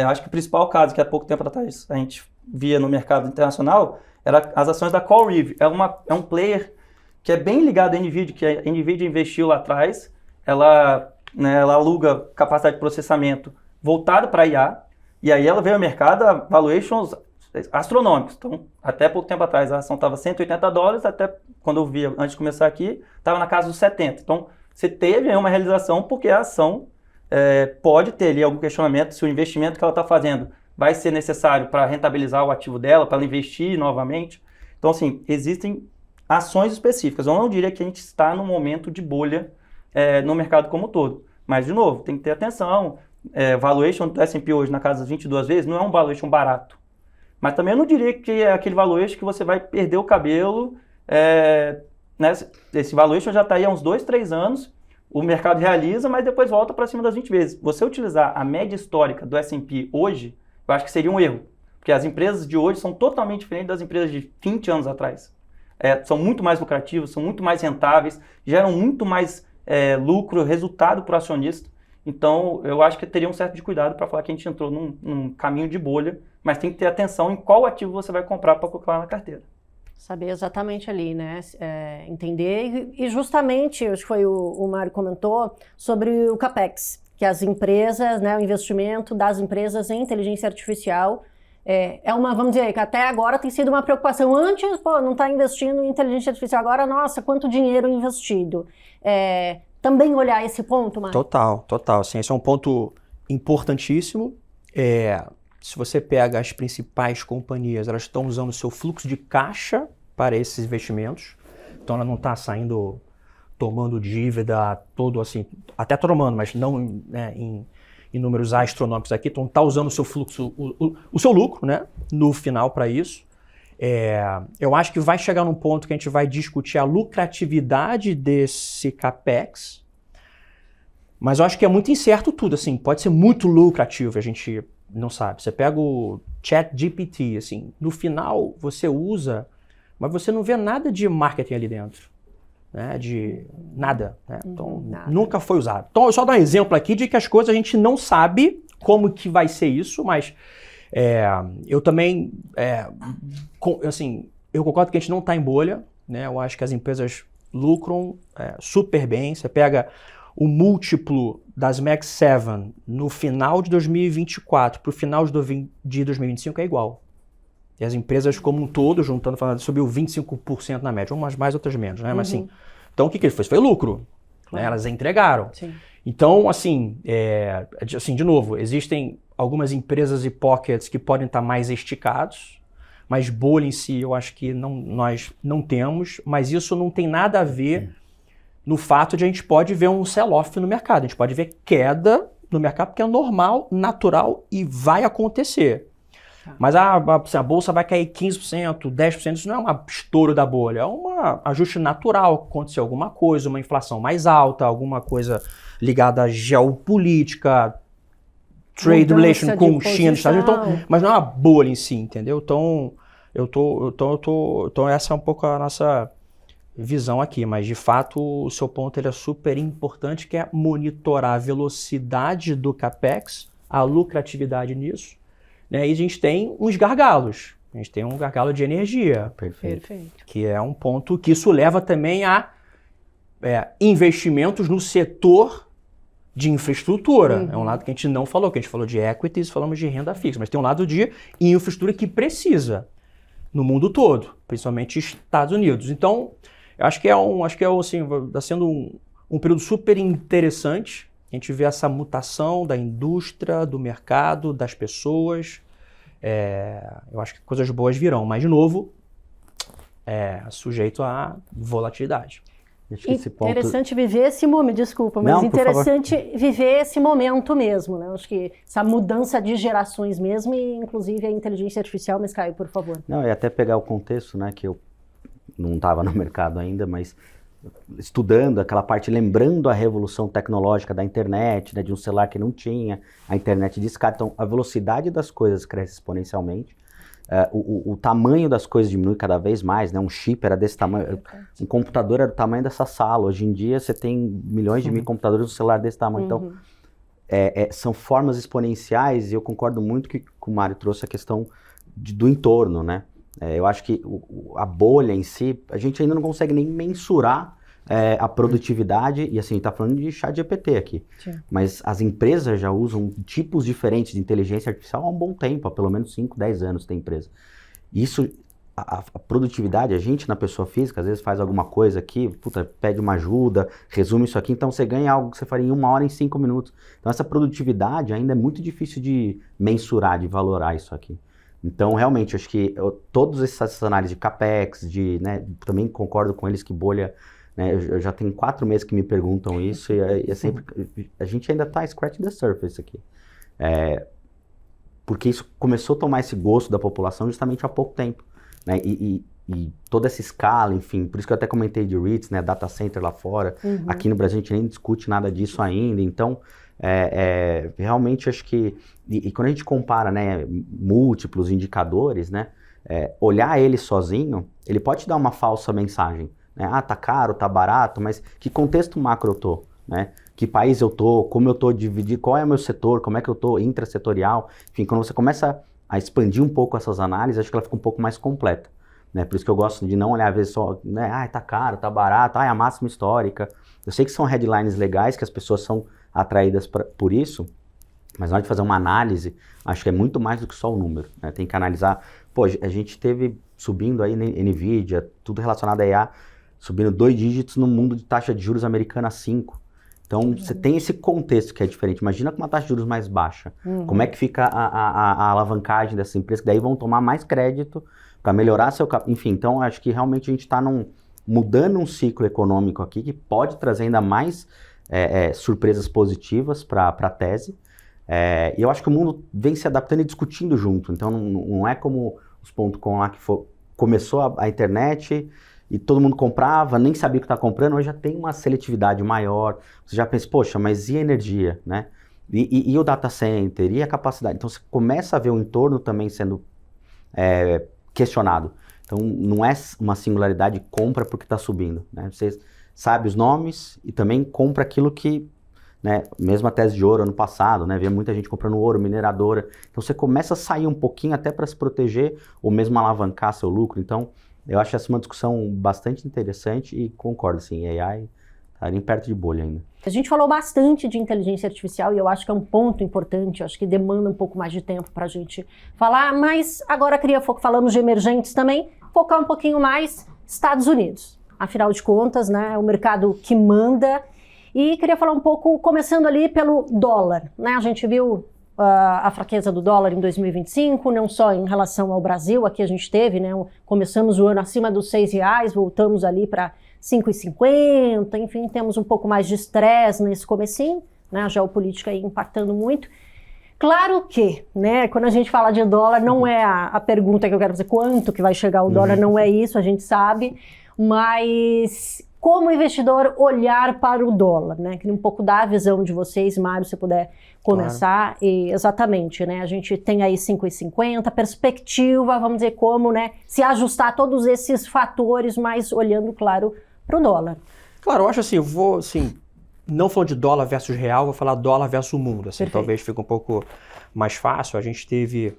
Acho que o principal caso que há pouco tempo atrás a gente via no mercado internacional era as ações da CoreWeave. É um player que é bem ligado à NVIDIA, que a NVIDIA investiu lá atrás. Ela aluga capacidade de processamento voltado para IA, e aí ela veio ao mercado a valuations astronômicos. Então, até pouco tempo atrás a ação estava $180, até quando eu via antes de começar aqui, estava na casa dos 70. Então, você teve aí uma realização porque a ação pode ter ali algum questionamento se o investimento que ela está fazendo vai ser necessário para rentabilizar o ativo dela, para ela investir novamente. Então, assim, existem ações específicas. Eu não diria que a gente está num momento de bolha no mercado como um todo. Mas, de novo, tem que ter atenção. Valuation do S&P hoje na casa das 22 vezes não é um valuation barato. Mas também eu não diria que é aquele valuation que você vai perder o cabelo. Né? Esse valuation já está aí há uns 2, 3 anos. O mercado realiza, mas depois volta para cima das 20 vezes. Você utilizar a média histórica do S&P hoje, eu acho que seria um erro. Porque as empresas de hoje são totalmente diferentes das empresas de 20 anos atrás. São muito mais lucrativas, são muito mais rentáveis, geram muito mais lucro, resultado para o acionista. Então, eu acho que teria um certo de cuidado para falar que a gente entrou num caminho de bolha, mas tem que ter atenção em qual ativo você vai comprar para colocar na carteira. Saber exatamente ali, né? Entender. E justamente, acho que foi o Mário comentou, sobre o CAPEX, que as empresas, né, o investimento das empresas em inteligência artificial vamos dizer, que até agora tem sido uma preocupação. Antes, não está investindo em inteligência artificial, agora, nossa, quanto dinheiro investido. Também olhar esse ponto, Mário? Total. Assim, esse é um ponto importantíssimo. Se você pega as principais companhias, elas estão usando o seu fluxo de caixa para esses investimentos. Então, ela não está saindo tomando dívida, todo assim, até tomando, mas não em números astronômicos aqui. Então, está usando o seu fluxo, o seu lucro, né, no final para isso. Eu acho que vai chegar num ponto que a gente vai discutir a lucratividade desse CAPEX, mas eu acho que é muito incerto tudo, assim, pode ser muito lucrativo, a gente não sabe. Você pega o ChatGPT, assim, no final você usa, mas você não vê nada de marketing ali dentro, né, de nada, né? Então, nunca foi usado. Então, eu só dar um exemplo aqui de que as coisas a gente não sabe como que vai ser isso, mas eu também, assim, eu concordo que a gente não está em bolha, né? Eu acho que as empresas lucram super bem. Você pega o múltiplo das Mag 7 no final de 2024 para o final de 2025 é igual. E as empresas como um todo, juntando, falando, subiu 25% na média, umas mais, outras menos, né? Mas assim, então o que ele fez? Foi lucro. Né? Elas entregaram. Sim. Então, assim, de novo, existem algumas empresas e pockets que podem estar mais esticados, mas bolha em si eu acho que nós não temos, mas isso não tem nada a ver no fato de a gente pode ver um sell-off no mercado, a gente pode ver queda no mercado porque é normal, natural e vai acontecer. Mas a bolsa vai cair 15%, 10%, isso não é um estouro da bolha, é um ajuste natural, acontecer alguma coisa, uma inflação mais alta, alguma coisa ligada à geopolítica, trade relation com China, Estados Unidos, então, mas não é uma bolha em si, entendeu? Então, então essa é um pouco a nossa visão aqui, mas de fato o seu ponto ele é super importante, que é monitorar a velocidade do CAPEX, a lucratividade nisso. Né? E a gente tem uns gargalos. A gente tem um gargalo de energia. Perfeito. Que é um ponto que isso leva também a investimentos no setor de infraestrutura. É um lado que a gente não falou, que a gente falou de equities, falamos de renda fixa, mas tem um lado de infraestrutura que precisa no mundo todo, principalmente Estados Unidos. Então, eu acho que assim, está sendo um período super interessante. A gente vê essa mutação da indústria, do mercado, das pessoas. Eu acho que coisas boas virão, mas, de novo, sujeito à volatilidade. Acho que esse ponto... Interessante viver esse momento, desculpa, mas interessante viver esse momento mesmo, né? Acho que essa mudança de gerações mesmo, e inclusive a inteligência artificial, mas Caio, por favor. Não, e até pegar o contexto, né, que eu não estava no mercado ainda, mas estudando aquela parte, lembrando a revolução tecnológica da internet, né, de um celular que não tinha, a internet de escada. Então, a velocidade das coisas cresce exponencialmente, o tamanho das coisas diminui cada vez mais, né? Um chip era desse tamanho, um computador era do tamanho dessa sala. Hoje em dia, você tem milhões de computadores, um celular desse tamanho. Então, são formas exponenciais, e eu concordo muito que o Mário trouxe a questão do entorno, né? Eu acho que a bolha em si, a gente ainda não consegue nem mensurar a produtividade, e assim, a gente está falando de ChatGPT aqui, mas as empresas já usam tipos diferentes de inteligência artificial há um bom tempo, há pelo menos 5, 10 anos tem empresa. Isso, a produtividade, a gente na pessoa física, às vezes faz alguma coisa aqui, pede uma ajuda, resume isso aqui, então você ganha algo que você faria em 1 hora, em 5 minutos. Então essa produtividade ainda é muito difícil de mensurar, de valorar isso aqui. Então, realmente, acho que todas essas análises de CAPEX, também concordo com eles que bolha, né, eu já tenho 4 meses que me perguntam isso, e sempre, a gente ainda está scratching the surface aqui. Porque isso começou a tomar esse gosto da população justamente há pouco tempo, né, e toda essa escala, enfim, por isso que eu até comentei de REITs, né, data center lá fora, aqui no Brasil a gente nem discute nada disso ainda, então... realmente acho que, e quando a gente compara, né, múltiplos indicadores, né, olhar ele sozinho, ele pode te dar uma falsa mensagem, né? Tá caro, tá barato, mas que contexto macro eu tô, né? Que país eu tô, como eu tô dividido, qual é o meu setor, como é que eu tô intrasetorial, enfim, quando você começa a expandir um pouco essas análises, acho que ela fica um pouco mais completa, né? Por isso que eu gosto de não olhar às vezes só, né, tá caro, tá barato, é a máxima histórica. Eu sei que são headlines legais, que as pessoas são atraídas por isso, mas na hora de fazer uma análise, acho que é muito mais do que só o número, né? Tem que analisar, a gente teve subindo aí NVIDIA, tudo relacionado a IA, subindo 2 dígitos no mundo de taxa de juros americana 5. Então, você tem esse contexto que é diferente. Imagina com uma taxa de juros mais baixa. Como é que fica a alavancagem dessa empresa, que daí vão tomar mais crédito para melhorar seu capital. Enfim, então, acho que realmente a gente está mudando um ciclo econômico aqui que pode trazer ainda mais surpresas positivas para a tese. E eu acho que o mundo vem se adaptando e discutindo junto. Então, não é como os .com lá que começou a internet e todo mundo comprava, nem sabia o que está comprando. Hoje já tem uma seletividade maior. Você já pensa, poxa, mas e a energia, né? E o data center, e a capacidade? Então, você começa a ver o entorno também sendo questionado. Então, não é uma singularidade, compra porque está subindo, né? Você sabe os nomes e também compra aquilo que, né, mesmo a tese de ouro ano passado, né, via muita gente comprando ouro, mineradora. Então, você começa a sair um pouquinho até para se proteger ou mesmo alavancar seu lucro. Então, eu acho essa uma discussão bastante interessante e concordo, sim, AI Tá nem perto de bolha ainda. A gente falou bastante de inteligência artificial e eu acho que é um ponto importante, eu acho que demanda um pouco mais de tempo para a gente falar, mas agora falamos de emergentes também, focar um pouquinho mais Estados Unidos. Afinal de contas, né, é o mercado que manda. E queria falar um pouco, começando ali pelo dólar, né? A gente viu a fraqueza do dólar em 2025, não só em relação ao Brasil, aqui a gente teve, né? Começamos o ano acima dos R$6, voltamos ali para 5,50, enfim, temos um pouco mais de estresse nesse comecinho, né? A geopolítica aí impactando muito. Claro que, né, quando a gente fala de dólar, não é a pergunta que eu quero fazer, quanto que vai chegar o dólar, não é isso, a gente sabe, mas como investidor olhar para o dólar, né? Queria um pouco da visão de vocês, Mário, se puder começar. Claro. E, exatamente, né? A gente tem aí 5,50, perspectiva, vamos dizer, como, né, se ajustar a todos esses fatores, mas olhando, claro, para o dólar. Claro, eu acho assim, não falando de dólar versus real, vou falar dólar versus mundo, assim, talvez fique um pouco mais fácil. A gente teve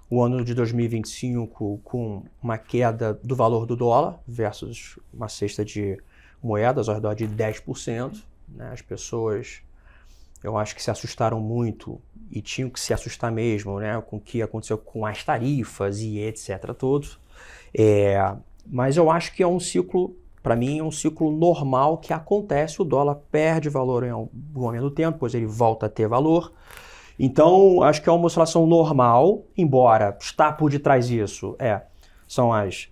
o ano de 2025 com uma queda do valor do dólar versus uma cesta de moedas ao redor de 10%, né? As pessoas, eu acho que se assustaram muito e tinham que se assustar mesmo, né, com o que aconteceu com as tarifas e etc. todos. Mas eu acho que é um ciclo, para mim, é um ciclo normal que acontece, o dólar perde valor em algum momento do tempo, depois ele volta a ter valor. Então, acho que é uma oscilação normal, embora está por detrás disso, são as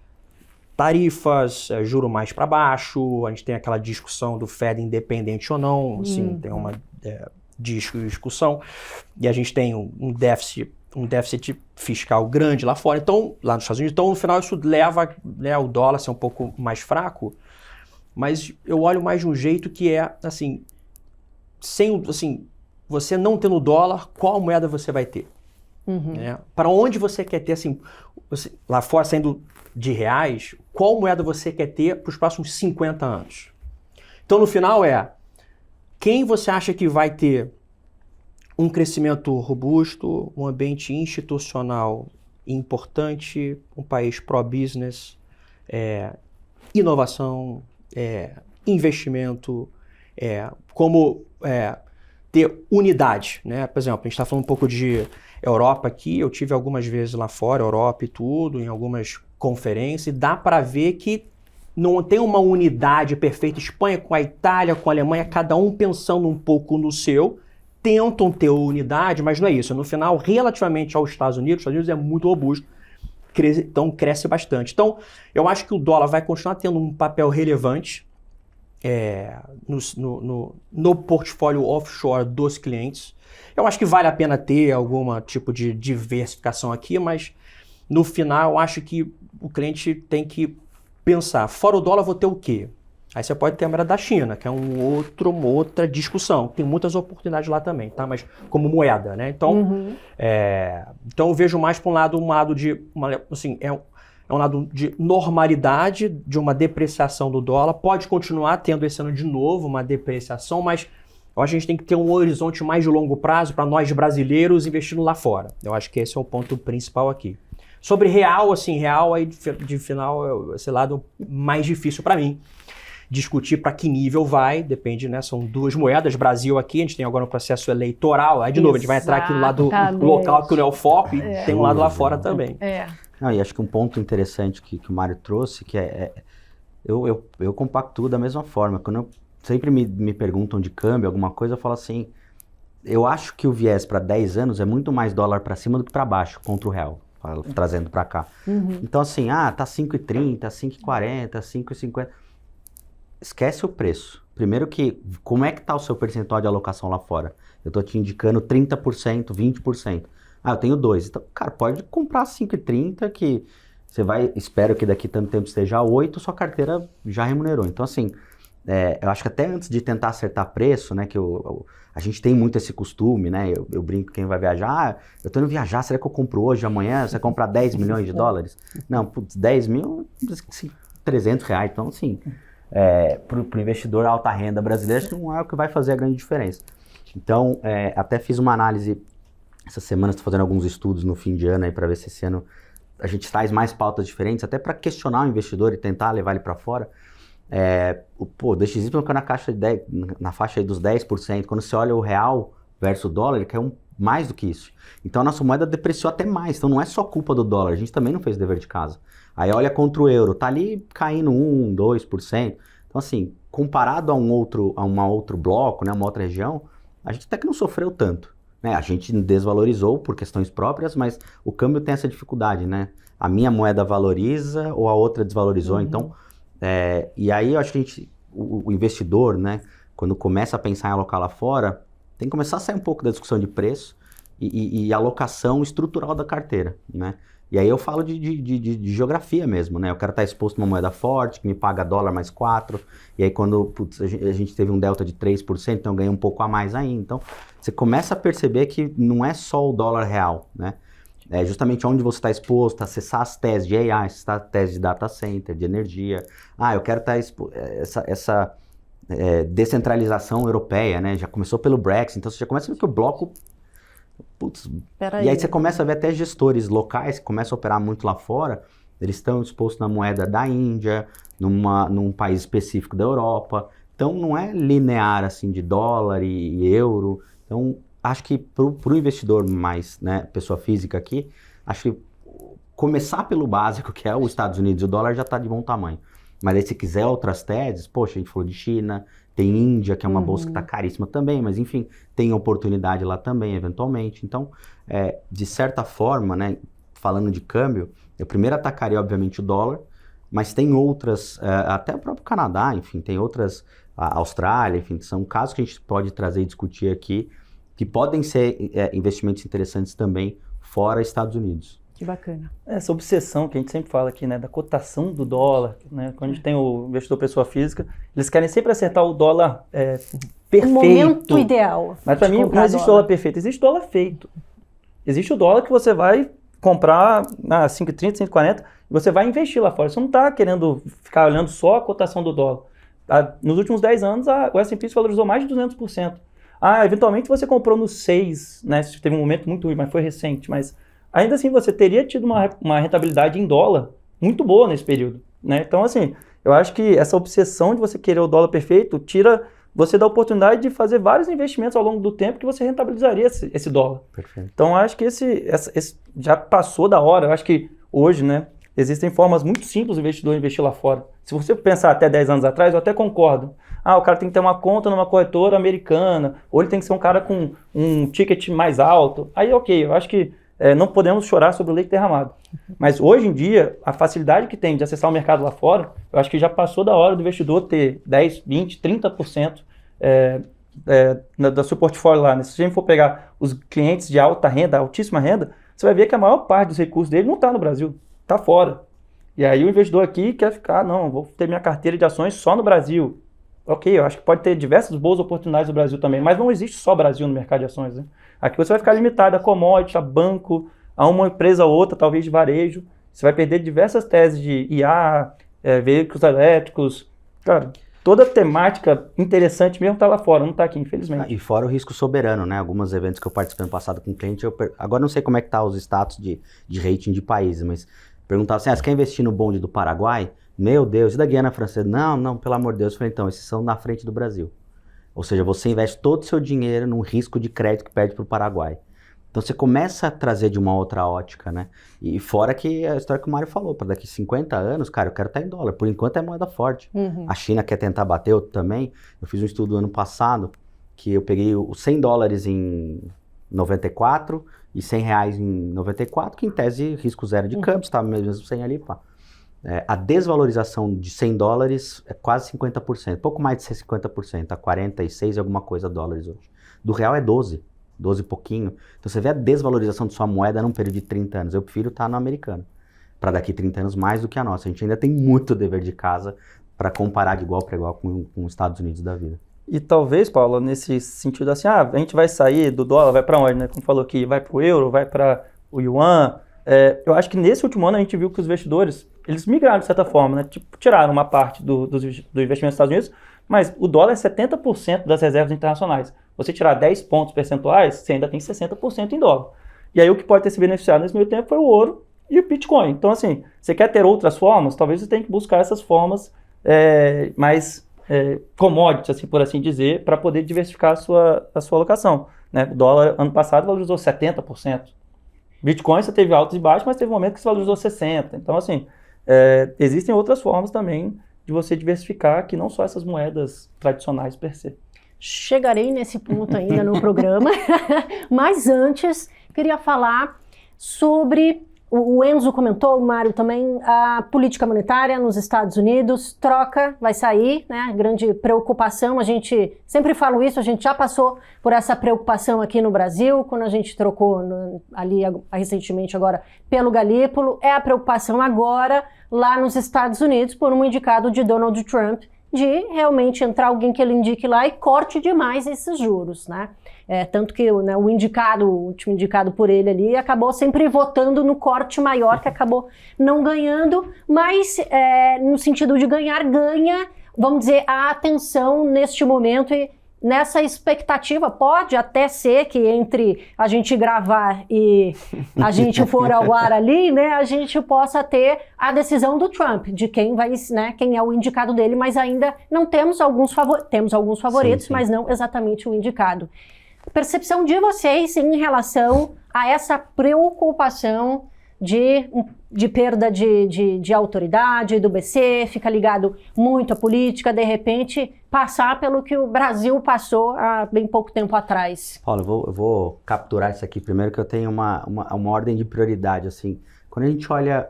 tarifas, juro mais para baixo, a gente tem aquela discussão do Fed independente ou não, assim, tem uma discussão, e a gente tem um déficit fiscal grande lá fora, então, lá nos Estados Unidos, então no final isso leva, né, o dólar a ser um pouco mais fraco, mas eu olho mais de um jeito que é, assim, você não tendo dólar, qual moeda você vai ter? Né? Para onde você quer ter, assim, lá fora saindo de reais, qual moeda você quer ter para os próximos 50 anos? Então, no final quem você acha que vai ter um crescimento robusto, um ambiente institucional importante, um país pró-business, inovação, investimento, como ter unidade, né? Por exemplo, a gente está falando um pouco de Europa aqui, eu tive algumas vezes lá fora, Europa e tudo, em algumas conferências, e dá para ver que não tem uma unidade perfeita, Espanha com a Itália, com a Alemanha, cada um pensando um pouco no seu, tentam ter unidade, mas não é isso. No final, relativamente aos Estados Unidos é muito robusto, então cresce bastante. Então, eu acho que o dólar vai continuar tendo um papel relevante no portfólio offshore dos clientes. Eu acho que vale a pena ter algum tipo de diversificação aqui, mas no final eu acho que o cliente tem que pensar, fora o dólar vou ter o quê? Aí você pode ter a moeda da China, que é uma outra discussão. Tem muitas oportunidades lá também, tá? Mas como moeda, né? Então, então eu vejo mais para um lado de um lado de normalidade, de uma depreciação do dólar. Pode continuar tendo esse ano de novo uma depreciação, mas eu acho que a gente tem que ter um horizonte mais de longo prazo para nós brasileiros investindo lá fora. Eu acho que esse é o ponto principal aqui. Sobre real, aí de final, esse lado mais difícil para mim. Discutir para que nível vai, depende, né? São duas moedas. Brasil aqui, a gente tem agora um processo eleitoral. Aí, de novo, a gente vai entrar aqui no lado local, que não é o foco, e tem um lado lá fora também. Não, e acho que um ponto interessante que o Mário trouxe, que eu compactuo da mesma forma. Quando sempre me perguntam de câmbio, alguma coisa, eu falo assim, eu acho que o viés para 10 anos é muito mais dólar para cima do que para baixo, contra o real, trazendo para cá. Então assim, tá 5,30, 5,40, 5,50... Esquece o preço. Primeiro que, como é que tá o seu percentual de alocação lá fora? Eu tô te indicando 30%, 20%. Eu tenho 2%. Então, cara, pode comprar 5,30 que você vai, espero que daqui tanto tempo esteja 8%, sua carteira já remunerou. Então, assim, eu acho que até antes de tentar acertar preço, né, que a gente tem muito esse costume, né, eu brinco quem vai viajar, eu tô indo viajar, será que eu compro hoje, amanhã, você comprar 10 milhões de dólares? Não, putz, 10 mil, 300 reais, então, assim... para o investidor alta renda brasileiro, acho que não é o que vai fazer a grande diferença. Então, até fiz uma análise, essa semana estou fazendo alguns estudos no fim de ano para ver se esse ano a gente traz mais pautas diferentes, até para questionar o investidor e tentar levar ele para fora. O DXY caiu na faixa aí dos 10%. Quando você olha o real versus o dólar, ele caiu mais do que isso. Então a nossa moeda depreciou até mais. Então não é só culpa do dólar, a gente também não fez o dever de casa. Aí olha contra o euro, tá ali caindo 1%, 2%. Então assim, comparado a um outro bloco, né, uma outra região, a gente até que não sofreu tanto. Né? A gente desvalorizou por questões próprias, mas o câmbio tem essa dificuldade, né? A minha moeda valoriza ou a outra desvalorizou, então... e aí eu acho que o investidor, né, quando começa a pensar em alocar lá fora, tem que começar a sair um pouco da discussão de preço e alocação estrutural da carteira, né? E aí eu falo de geografia mesmo, né? Eu quero estar exposto a uma moeda forte, que me paga dólar mais 4, e aí quando a gente teve um delta de 3%, então eu ganhei um pouco a mais ainda. Então, você começa a perceber que não é só o dólar real, né? É justamente onde você está exposto, acessar as teses de AI, acessar as teses de data center, de energia. Eu quero estar exposto essa descentralização europeia, né? Já começou pelo Brexit, então você já começa a ver que o bloco... E aí você começa a ver até gestores locais que começam a operar muito lá fora, eles estão expostos na moeda da Índia, num país específico da Europa. Então não é linear assim de dólar e euro. Então acho que para o investidor mais, né, pessoa física aqui, acho que começar pelo básico, que é os Estados Unidos e o dólar já está de bom tamanho. Mas aí se quiser outras teses, poxa, a gente falou de China, tem Índia, que é uma bolsa que está caríssima também, mas enfim, tem oportunidade lá também, eventualmente. Então, de certa forma, né, falando de câmbio, eu primeiro atacaria, obviamente, o dólar, mas tem outras, até o próprio Canadá, enfim, tem outras, a Austrália, enfim, são casos que a gente pode trazer e discutir aqui, que podem ser investimentos interessantes também fora Estados Unidos. Que bacana. Essa obsessão que a gente sempre fala aqui, né, da cotação do dólar, né, quando a gente tem o investidor pessoa física, eles querem sempre acertar o dólar perfeito. O momento ideal. Mas para mim não existe dólar perfeito, existe dólar feito. Existe o dólar que você vai comprar a 5,30, 5,40 e você vai investir lá fora. Você não está querendo ficar olhando só a cotação do dólar. Nos últimos 10 anos, o S&P se valorizou mais de 200%. Eventualmente você comprou no 6, né, teve um momento muito ruim, mas foi recente, mas... Ainda assim, você teria tido uma rentabilidade em dólar muito boa nesse período, né? Então, assim, eu acho que essa obsessão de você querer o dólar perfeito tira você da oportunidade de fazer vários investimentos ao longo do tempo que você rentabilizaria esse dólar. Perfeito. Então, eu acho que esse já passou da hora. Eu acho que hoje, né, existem formas muito simples do investidor investir lá fora. Se você pensar até 10 anos atrás, eu até concordo. O cara tem que ter uma conta numa corretora americana, ou ele tem que ser um cara com um ticket mais alto. Aí, ok, eu acho que não podemos chorar sobre o leite derramado. Mas hoje em dia, a facilidade que tem de acessar o mercado lá fora, eu acho que já passou da hora do investidor ter 10, 20, 30% do seu portfólio lá. Né? Se a gente for pegar os clientes de alta renda, altíssima renda, você vai ver que a maior parte dos recursos dele não está no Brasil, está fora. E aí o investidor aqui quer ficar, não, vou ter minha carteira de ações só no Brasil. Ok, eu acho que pode ter diversas boas oportunidades no Brasil também, mas não existe só Brasil no mercado de ações, né? Aqui você vai ficar limitado a commodity, a banco, a uma empresa ou outra, talvez de varejo. Você vai perder diversas teses de IA, veículos elétricos. Cara, toda temática interessante mesmo está lá fora, não está aqui, infelizmente. E fora o risco soberano, né? Alguns eventos que eu participei no passado com cliente, agora não sei como é que tá os status de rating de países, mas perguntava assim, você quer investir no bonde do Paraguai? Meu Deus, e da Guiana Francesa? Não, pelo amor de Deus. Eu falei, então, esses são na frente do Brasil. Ou seja, você investe todo o seu dinheiro num risco de crédito que perde para o Paraguai. Então você começa a trazer de uma outra ótica, né? E fora que a história que o Mário falou, para daqui 50 anos, cara, eu quero estar em dólar. Por enquanto é moeda forte. A China quer tentar bater, eu também. Eu fiz um estudo ano passado que eu peguei os $100 em 94 e R$100 em 94, que em tese risco zero de câmbio, estava mesmo 100 ali, pá. A desvalorização de $100 é quase 50%, pouco mais de 50%, a 46 e alguma coisa dólares hoje. Do real é 12 e pouquinho. Então você vê a desvalorização de sua moeda num período de 30 anos. Eu prefiro estar no americano, para daqui 30 anos mais do que a nossa. A gente ainda tem muito dever de casa para comparar de igual para igual com os Estados Unidos da vida. E talvez, Paulo, nesse sentido assim, a gente vai sair do dólar, vai para onde, né? Como falou aqui, vai para o euro, vai para o yuan. Eu acho que nesse último ano a gente viu que os investidores, eles migraram de certa forma, né? Tipo, tiraram uma parte do investimento dos Estados Unidos, mas o dólar é 70% das reservas internacionais. Você tirar 10 pontos percentuais, você ainda tem 60% em dólar. E aí o que pode ter se beneficiado nesse meio tempo foi o ouro e o Bitcoin. Então assim, você quer ter outras formas, talvez você tenha que buscar essas formas mais commodities, assim, por assim dizer, para poder diversificar a sua alocação, né? O dólar, ano passado, valorizou 70%. Bitcoin, você teve altos e baixos, mas teve um momento que se valorizou 60%. Então, assim, existem outras formas também de você diversificar, que não só essas moedas tradicionais per se. Chegarei nesse ponto ainda no programa, mas antes, queria falar sobre... O Enzo comentou, o Mário também, a política monetária nos Estados Unidos, troca, vai sair, né? Grande preocupação, a gente sempre fala isso, a gente já passou por essa preocupação aqui no Brasil, quando a gente trocou ali recentemente agora pelo Galípolo, é a preocupação agora lá nos Estados Unidos por um indicado de Donald Trump, de realmente entrar alguém que ele indique lá e corte demais esses juros, né? Tanto que o último indicado por ele ali, acabou sempre votando no corte maior, que acabou não ganhando, mas no sentido de ganhar, ganha, vamos dizer, a atenção neste momento e nessa expectativa. Pode até ser que entre a gente gravar e a gente for ao ar ali, né, a gente possa ter a decisão do Trump, de quem vai, né, quem é o indicado dele, mas ainda não temos temos alguns favoritos, sim. Mas não exatamente o indicado. Percepção de vocês em relação a essa preocupação de perda de autoridade do BC, fica ligado muito à política, de repente passar pelo que o Brasil passou há bem pouco tempo atrás. Paulo, eu vou capturar isso aqui primeiro, que eu tenho uma ordem de prioridade, assim. Quando a gente olha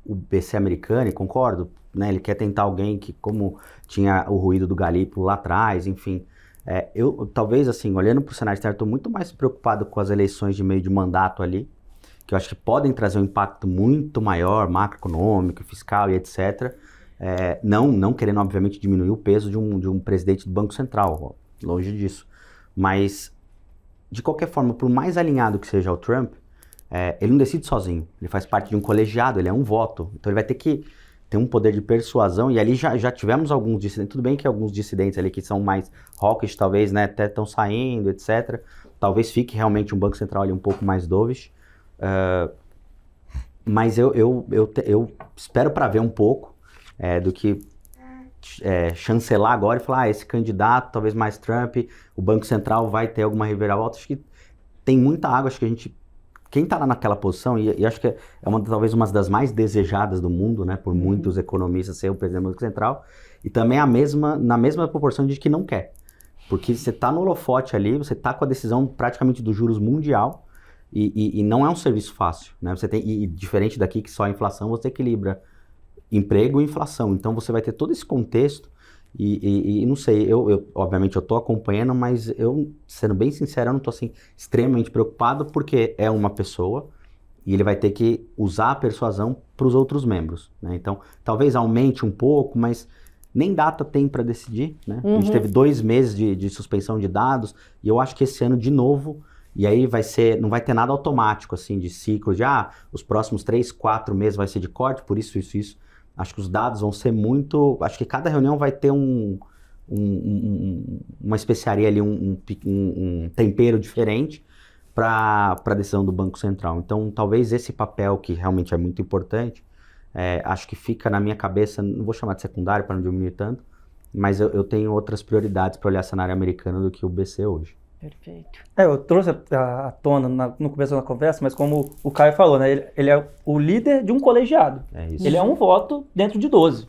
o BC americano, e concordo, né, ele quer tentar alguém que, como tinha o ruído do Galípolo lá atrás, enfim... eu talvez, assim, olhando para o cenário externo, estou muito mais preocupado com as eleições de meio de mandato ali, que eu acho que podem trazer um impacto muito maior, macroeconômico, fiscal e etc. Não querendo, obviamente, diminuir o peso de um presidente do Banco Central, longe disso. Mas, de qualquer forma, por mais alinhado que seja o Trump, ele não decide sozinho. Ele faz parte de um colegiado, ele é um voto. Então ele vai ter que ter um poder de persuasão, e ali já tivemos alguns dissidentes. Tudo bem que alguns dissidentes ali que são mais hawkish, talvez, né, até estão saindo, etc. Talvez fique realmente um Banco Central ali um pouco mais dovish. Mas eu espero para ver um pouco do que chancelar agora e falar, esse candidato, talvez mais Trump, o Banco Central vai ter alguma reviravolta. Acho que tem muita água, acho que quem está lá naquela posição, e acho que talvez uma das mais desejadas do mundo, né, por muitos economistas, ser o presidente do Banco Central, e também na mesma proporção de que não quer. Porque você está no holofote ali, você está com a decisão praticamente dos juros mundial, e não é um serviço fácil, né? E diferente daqui que só a inflação, você equilibra emprego e inflação. Então você vai ter todo esse contexto e não sei, obviamente eu estou acompanhando, mas eu, sendo bem sincero, eu não estou assim, extremamente preocupado, porque é uma pessoa e ele vai ter que usar a persuasão para os outros membros, né? Então talvez aumente um pouco, mas nem data tem para decidir, né? A gente teve 2 meses de suspensão de dados e eu acho que esse ano de novo. E aí não vai ter nada automático, assim, de ciclo, de os próximos 3, 4 meses vai ser de corte, por isso. Acho que os dados vão ser muito... Acho que cada reunião vai ter uma especiaria ali, um tempero diferente para a decisão do Banco Central. Então, talvez esse papel, que realmente é muito importante, acho que fica na minha cabeça, não vou chamar de secundário para não diminuir tanto, mas eu tenho outras prioridades para olhar o cenário americano do que o BC hoje. Perfeito. Eu trouxe à tona no começo da conversa, mas como o Caio falou, né, ele é o líder de um colegiado. Ele é um voto dentro de 12.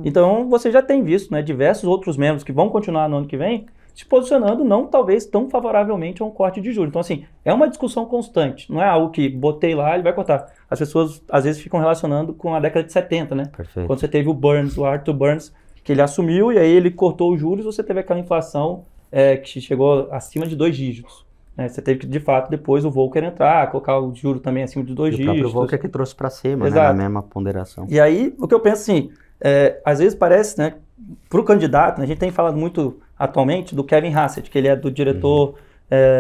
Então, você já tem visto, né, diversos outros membros que vão continuar no ano que vem se posicionando não talvez tão favoravelmente a um corte de juros. Então, assim, é uma discussão constante. Não é algo que botei lá e vai cortar. As pessoas, às vezes, ficam relacionando com a década de 70, né? Perfeito. Quando você teve o Arthur Burns, que ele assumiu e aí ele cortou os juros, você teve aquela inflação que chegou acima de 2 dígitos. Você teve que, de fato, depois o Volcker entrar, colocar o juro também acima de 2 dígitos. O próprio Volcker que trouxe para cima, né, na mesma ponderação. E aí, o que eu penso assim, às vezes parece, né, para o candidato, né, a gente tem falado muito atualmente do Kevin Hassett, que ele é do diretor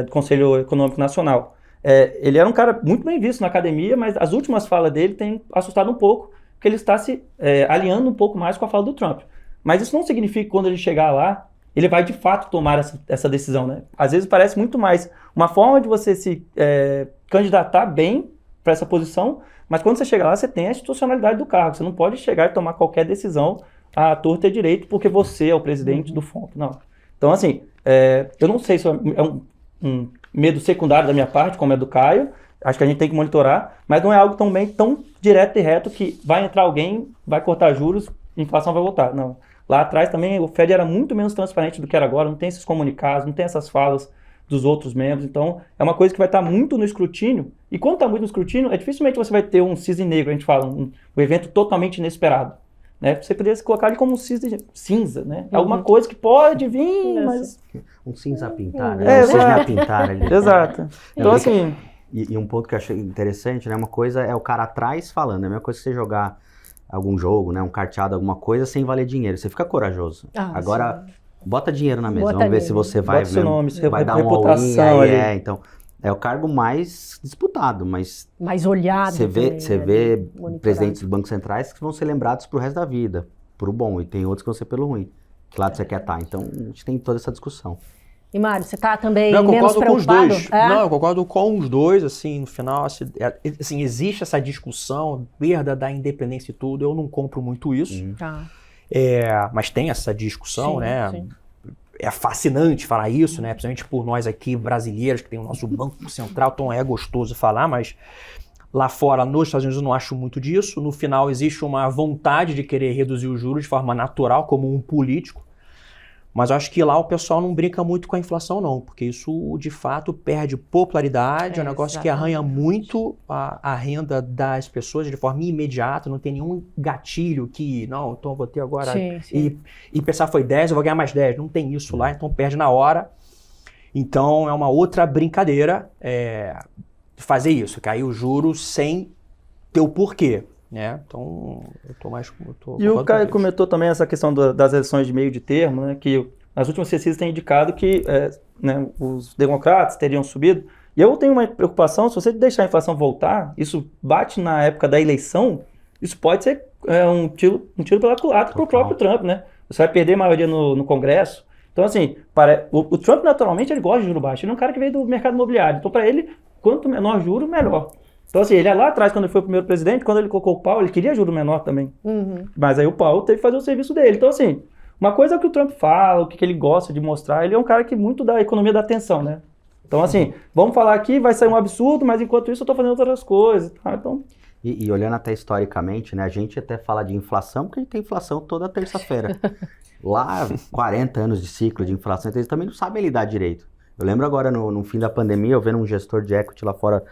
do Conselho Econômico Nacional. Ele era um cara muito bem visto na academia, mas as últimas falas dele têm assustado um pouco, porque ele está se alinhando um pouco mais com a fala do Trump. Mas isso não significa que quando ele chegar lá, ele vai de fato tomar essa decisão, né? Às vezes parece muito mais uma forma de você se candidatar bem para essa posição, mas quando você chega lá, você tem a institucionalidade do cargo. Você não pode chegar e tomar qualquer decisão a torta é direito porque você é o presidente do fundo. Não. Então, assim, eu não sei se é um medo secundário da minha parte, como é do Caio, acho que a gente tem que monitorar, mas não é algo também tão direto e reto que vai entrar alguém, vai cortar juros, a inflação vai voltar. Não. Lá atrás também o Fed era muito menos transparente do que era agora, não tem esses comunicados, não tem essas falas dos outros membros, então é uma coisa que vai estar muito no escrutínio, e quando está muito no escrutínio, dificilmente você vai ter um cisne negro, a gente fala, um evento totalmente inesperado. Né? Você poderia colocar ele como um cisne cinza, né? Alguma coisa que pode vir, mas... Um cinza a pintar, né? Um cisne a pintar ali. Exato. Então, assim... E um ponto que eu achei interessante, né? Uma coisa é o cara atrás falando, é a mesma coisa que você jogar algum jogo, né? Um carteado, alguma coisa, sem valer dinheiro. Você fica corajoso. Agora, bota dinheiro na mesa, vamos ver se você vai... Bota seu nome, vai dar uma reputação aí, ali. Então, é o cargo mais disputado, mas... Mais olhado Você vê presidentes dos bancos centrais que vão ser lembrados pro resto da vida, pro bom, e tem outros que vão ser pelo ruim. Que lado você quer estar? Então, a gente tem toda essa discussão. E Mário, você está também Não, eu menos concordo com os preocupado? dois. Não, eu concordo com os dois, assim, no final, assim, existe essa discussão, perda da independência e tudo, eu não compro muito isso. Tá. Mas tem essa discussão, Sim, né? sim. É fascinante falar isso, né? Principalmente por nós aqui brasileiros, que tem o nosso Banco Central, então é gostoso falar, mas lá fora, nos Estados Unidos, eu não acho muito disso. No final, existe uma vontade de querer reduzir os juros de forma natural, como um político. Mas eu acho que lá o pessoal não brinca muito com a inflação, não, porque isso, de fato, perde popularidade, é um negócio que arranha muito a renda das pessoas de forma imediata, não tem nenhum gatilho que, não, então eu vou ter agora... Sim. E pensar foi 10, eu vou ganhar mais 10, não tem isso lá, então perde na hora. Então é uma outra brincadeira fazer isso, cair o juro sem ter o porquê. Então, eu tô mais... E o Caio comentou também essa questão das eleições de meio de termo, né, que nas últimas pesquisas tem indicado que os democratas teriam subido. E eu tenho uma preocupação, se você deixar a inflação voltar, isso bate na época da eleição, isso pode ser um tiro pela culatra para o próprio Trump, né? Você vai perder a maioria no Congresso. Então, assim, o Trump, naturalmente, ele gosta de juro baixo. Ele é um cara que veio do mercado imobiliário. Então, para ele, quanto menor juro, melhor. Então, assim, ele lá atrás, quando ele foi o primeiro presidente, quando ele colocou o Powell, ele queria juro menor também. Mas aí o Powell teve que fazer o serviço dele. Então, assim, uma coisa é o que o Trump fala, o que ele gosta de mostrar, ele é um cara que muito da economia da atenção, né? Então, assim, vamos falar aqui, vai sair um absurdo, mas enquanto isso eu tô fazendo outras coisas, tá? Então... E olhando até historicamente, né, a gente até fala de inflação, porque a gente tem inflação toda terça-feira. Lá, 40 anos de ciclo de inflação, então eles também não sabem lidar direito. Eu lembro agora, no fim da pandemia, eu vendo um gestor de equity lá fora,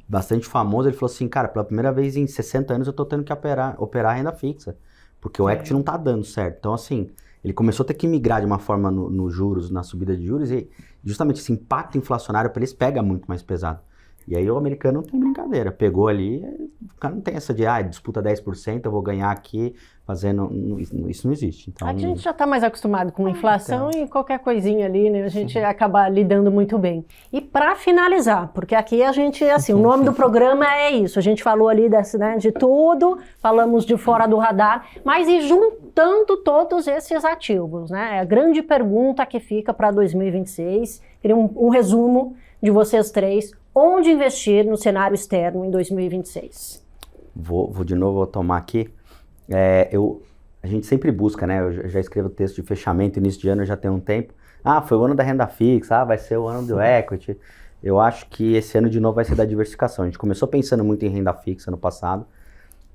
bastante famoso, ele falou assim, cara, pela primeira vez em 60 anos eu tô tendo que operar renda fixa, porque o equity não tá dando certo. Então, assim, ele começou a ter que migrar de uma forma nos juros, na subida de juros, e justamente esse impacto inflacionário para eles pega muito mais pesado. E aí o americano não tem brincadeira, pegou ali, o cara não tem essa de, disputa 10%, eu vou ganhar aqui, fazendo, isso não existe. Então, aqui a gente já está mais acostumado com inflação e qualquer coisinha ali, né, a gente acaba lidando muito bem. E para finalizar, porque aqui a gente, assim, o nome do programa é isso, a gente falou ali de tudo, falamos de fora do radar, mas e juntando todos esses ativos, né, a grande pergunta que fica para 2026, queria um resumo de vocês três, onde investir no cenário externo em 2026? Vou de novo tomar aqui. A gente sempre busca, né? Eu já escrevo texto de fechamento, início de ano já tem um tempo. Foi o ano da renda fixa, vai ser o ano do equity. Eu acho que esse ano de novo vai ser da diversificação. A gente começou pensando muito em renda fixa no passado.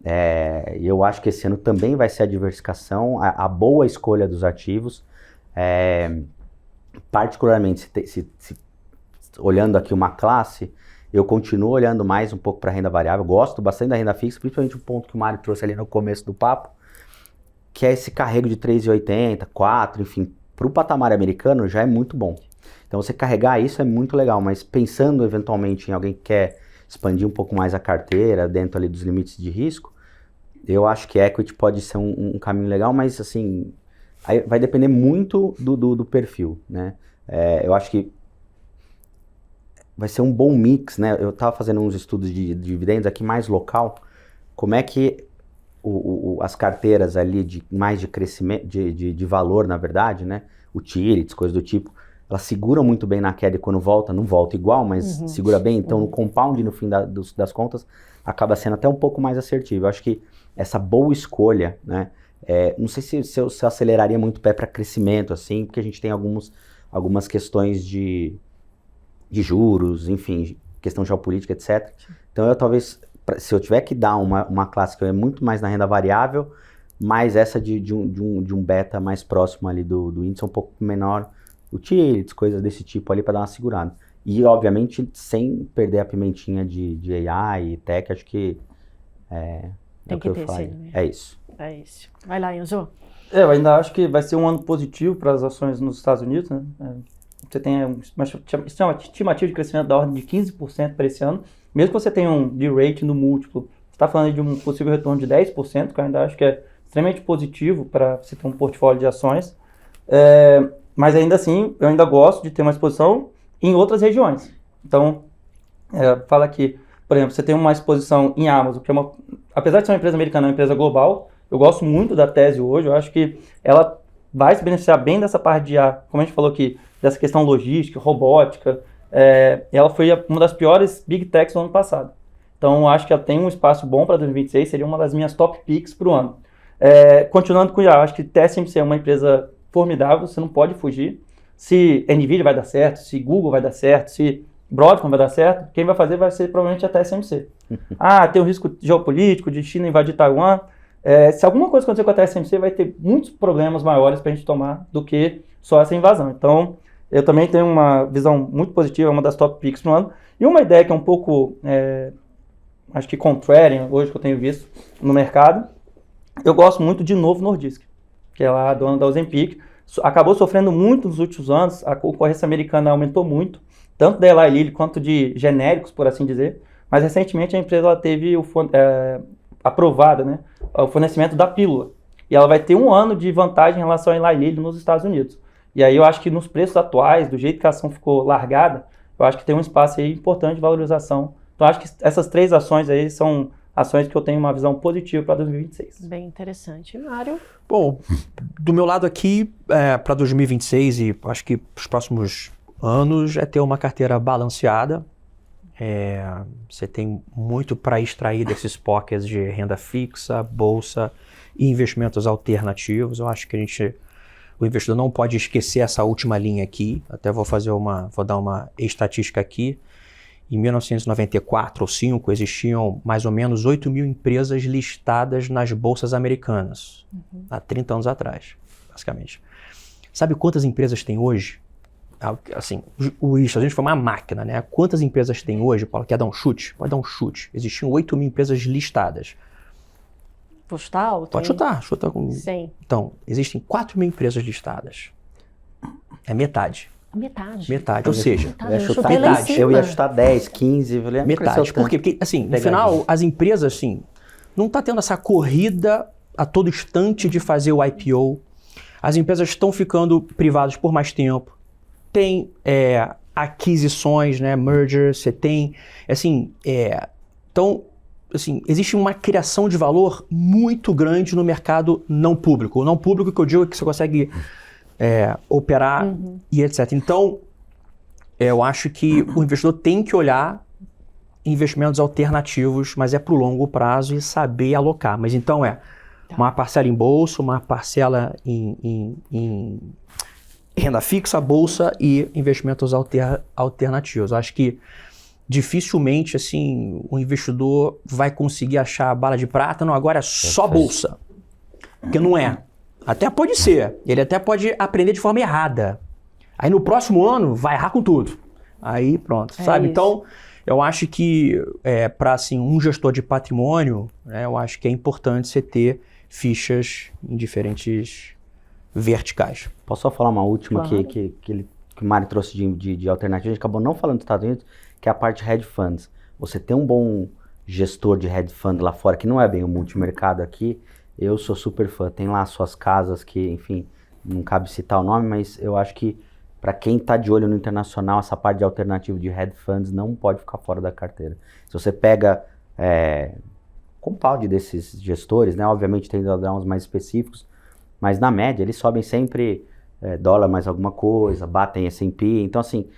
E eu acho que esse ano também vai ser a diversificação, a boa escolha dos ativos. Particularmente, olhando aqui uma classe, eu continuo olhando mais um pouco para a renda variável, gosto bastante da renda fixa, principalmente o ponto que o Mário trouxe ali no começo do papo, que é esse carrego de 3,80, 4, enfim, para o patamar americano já é muito bom. Então você carregar isso é muito legal, mas pensando eventualmente em alguém que quer expandir um pouco mais a carteira dentro ali dos limites de risco, eu acho que equity pode ser um caminho legal, mas assim, aí vai depender muito do perfil, né? Eu acho que vai ser um bom mix, né? Eu estava fazendo uns estudos de dividendos aqui mais local, como é que as carteiras ali mais de crescimento, de valor, na verdade, né? Utilities, coisas do tipo, elas seguram muito bem na queda e quando volta, não volta igual, mas segura bem. Então, no compound, no fim das contas, acaba sendo até um pouco mais assertivo. Eu acho que essa boa escolha, né? Não sei se eu aceleraria muito o pé para crescimento, assim, porque a gente tem algumas questões de juros, enfim, questão geopolítica, etc. Então eu talvez, se eu tiver que dar uma classe que eu é muito mais na renda variável, mais essa de um beta mais próximo ali do índice, um pouco menor, utilities, coisas desse tipo ali para dar uma segurada. E, obviamente, sem perder a pimentinha de AI e tech, acho que tem que ter, sim. É isso. É isso. Vai lá, Enzo. Eu ainda acho que vai ser um ano positivo para as ações nos Estados Unidos, né? Você tem uma estimativa de crescimento da ordem de 15% para esse ano, mesmo que você tenha um de-rating no múltiplo, você está falando de um possível retorno de 10%, que eu ainda acho que é extremamente positivo para você ter um portfólio de ações, mas ainda assim, eu ainda gosto de ter uma exposição em outras regiões. Então, fala aqui, por exemplo, você tem uma exposição em Amazon, que apesar de ser uma empresa americana, é uma empresa global, eu gosto muito da tese hoje, eu acho que ela vai se beneficiar bem dessa parte de, como a gente falou aqui, dessa questão logística, robótica, ela foi uma das piores Big Techs do ano passado. Então, eu acho que ela tem um espaço bom para 2026, seria uma das minhas top picks para o ano. Continuando com o IA, acho que TSMC é uma empresa formidável, você não pode fugir. Se NVIDIA vai dar certo, se Google vai dar certo, se Broadcom vai dar certo, quem vai fazer vai ser provavelmente a TSMC. Tem o risco geopolítico de China invadir Taiwan. Se alguma coisa acontecer com a TSMC, vai ter muitos problemas maiores para a gente tomar do que só essa invasão. Então, eu também tenho uma visão muito positiva, uma das top picks no ano. E uma ideia que é um pouco, acho que contrarian, hoje que eu tenho visto no mercado, eu gosto muito de Novo Nordisk, que é a dona da Ozempic. Acabou sofrendo muito nos últimos anos, a concorrência americana aumentou muito, tanto da Eli Lilly quanto de genéricos, por assim dizer. Mas recentemente a empresa ela teve aprovada, né, o fornecimento da pílula. E ela vai ter 1 ano de vantagem em relação à Eli Lilly nos Estados Unidos. E aí eu acho que nos preços atuais, do jeito que a ação ficou largada, eu acho que tem um espaço aí importante de valorização. Então acho que essas 3 ações aí são ações que eu tenho uma visão positiva para 2026. Bem interessante. Mário? Bom, do meu lado aqui, para 2026 e acho que os próximos anos, é ter uma carteira balanceada. Você tem muito para extrair desses pockets de renda fixa, bolsa e investimentos alternativos. Eu acho que o investidor não pode esquecer essa última linha aqui. Até vou dar uma estatística aqui. Em 1994 ou 5 existiam mais ou menos 8 mil empresas listadas nas bolsas americanas, há 30 anos atrás, basicamente. Sabe quantas empresas tem hoje? Assim, a gente foi uma máquina, né? Quantas empresas tem hoje, Paulo? Quer dar um chute? Pode dar um chute. Existiam 8 mil empresas listadas. Vou chutar alto? Pode chutar. Chuta com... 100. Então, existem 4 mil empresas listadas. É metade. Metade, ou seja, eu ia chutar 10, 15, metade. Por quê? Porque, assim, no final, as empresas, assim, não está tendo essa corrida a todo instante de fazer o IPO. As empresas estão ficando privadas por mais tempo. Tem aquisições, né, mergers, você tem, assim, então, assim, existe uma criação de valor muito grande no mercado não público. O não público que eu digo é que você consegue operar e etc. Então, eu acho que o investidor tem que olhar investimentos alternativos, mas para o longo prazo e saber alocar. Mas então uma parcela em bolsa, uma parcela em renda fixa, bolsa e investimentos alternativos. Eu acho que dificilmente assim, o investidor vai conseguir achar a bala de prata, não, agora é só bolsa. Porque não é. Até pode ser. Ele até pode aprender de forma errada. Aí no próximo ano vai errar com tudo. Aí pronto, sabe? Isso. Então, eu acho que para assim, um gestor de patrimônio, né, eu acho que é importante você ter fichas em diferentes verticais. Posso só falar uma última que o Mário trouxe de alternativa? A gente acabou não falando dos Estados Unidos, que é a parte de hedge funds. Você tem um bom gestor de hedge fund lá fora, que não é bem o multimercado aqui, eu sou super fã. Tem lá suas casas que, enfim, não cabe citar o nome, mas eu acho que para quem está de olho no internacional, essa parte de alternativo de hedge funds não pode ficar fora da carteira. Se você pega compound desses gestores, né, obviamente tem drawdowns mais específicos, mas na média eles sobem sempre dólar mais alguma coisa, batem S&P. Então assim,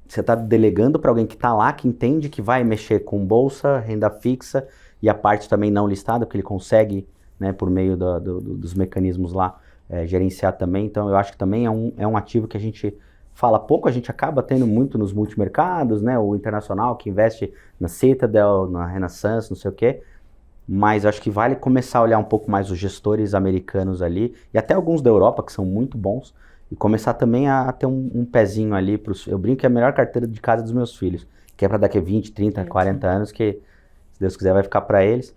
você está delegando para alguém que está lá, que entende que vai mexer com bolsa, renda fixa e a parte também não listada, porque ele consegue né, por meio dos mecanismos lá, gerenciar também. Então, eu acho que também é um ativo que a gente fala pouco, a gente acaba tendo muito nos multimercados, né, o internacional que investe na Citadel, na Renaissance, não sei o quê, mas acho que vale começar a olhar um pouco mais os gestores americanos ali, e até alguns da Europa que são muito bons, e começar também a ter um pezinho ali, eu brinco que é a melhor carteira de casa dos meus filhos, que é para daqui a 20, 30, 40 anos, que se Deus quiser vai ficar para eles,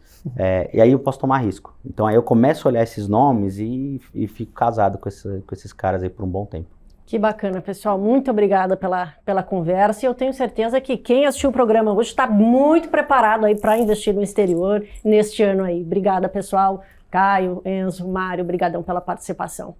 e aí eu posso tomar risco. Então aí eu começo a olhar esses nomes e fico casado com esses caras aí por um bom tempo. Que bacana, pessoal. Muito obrigada pela conversa. E eu tenho certeza que quem assistiu o programa hoje está muito preparado aí para investir no exterior neste ano aí. Obrigada, pessoal. Caio, Enzo, Mário, obrigadão pela participação.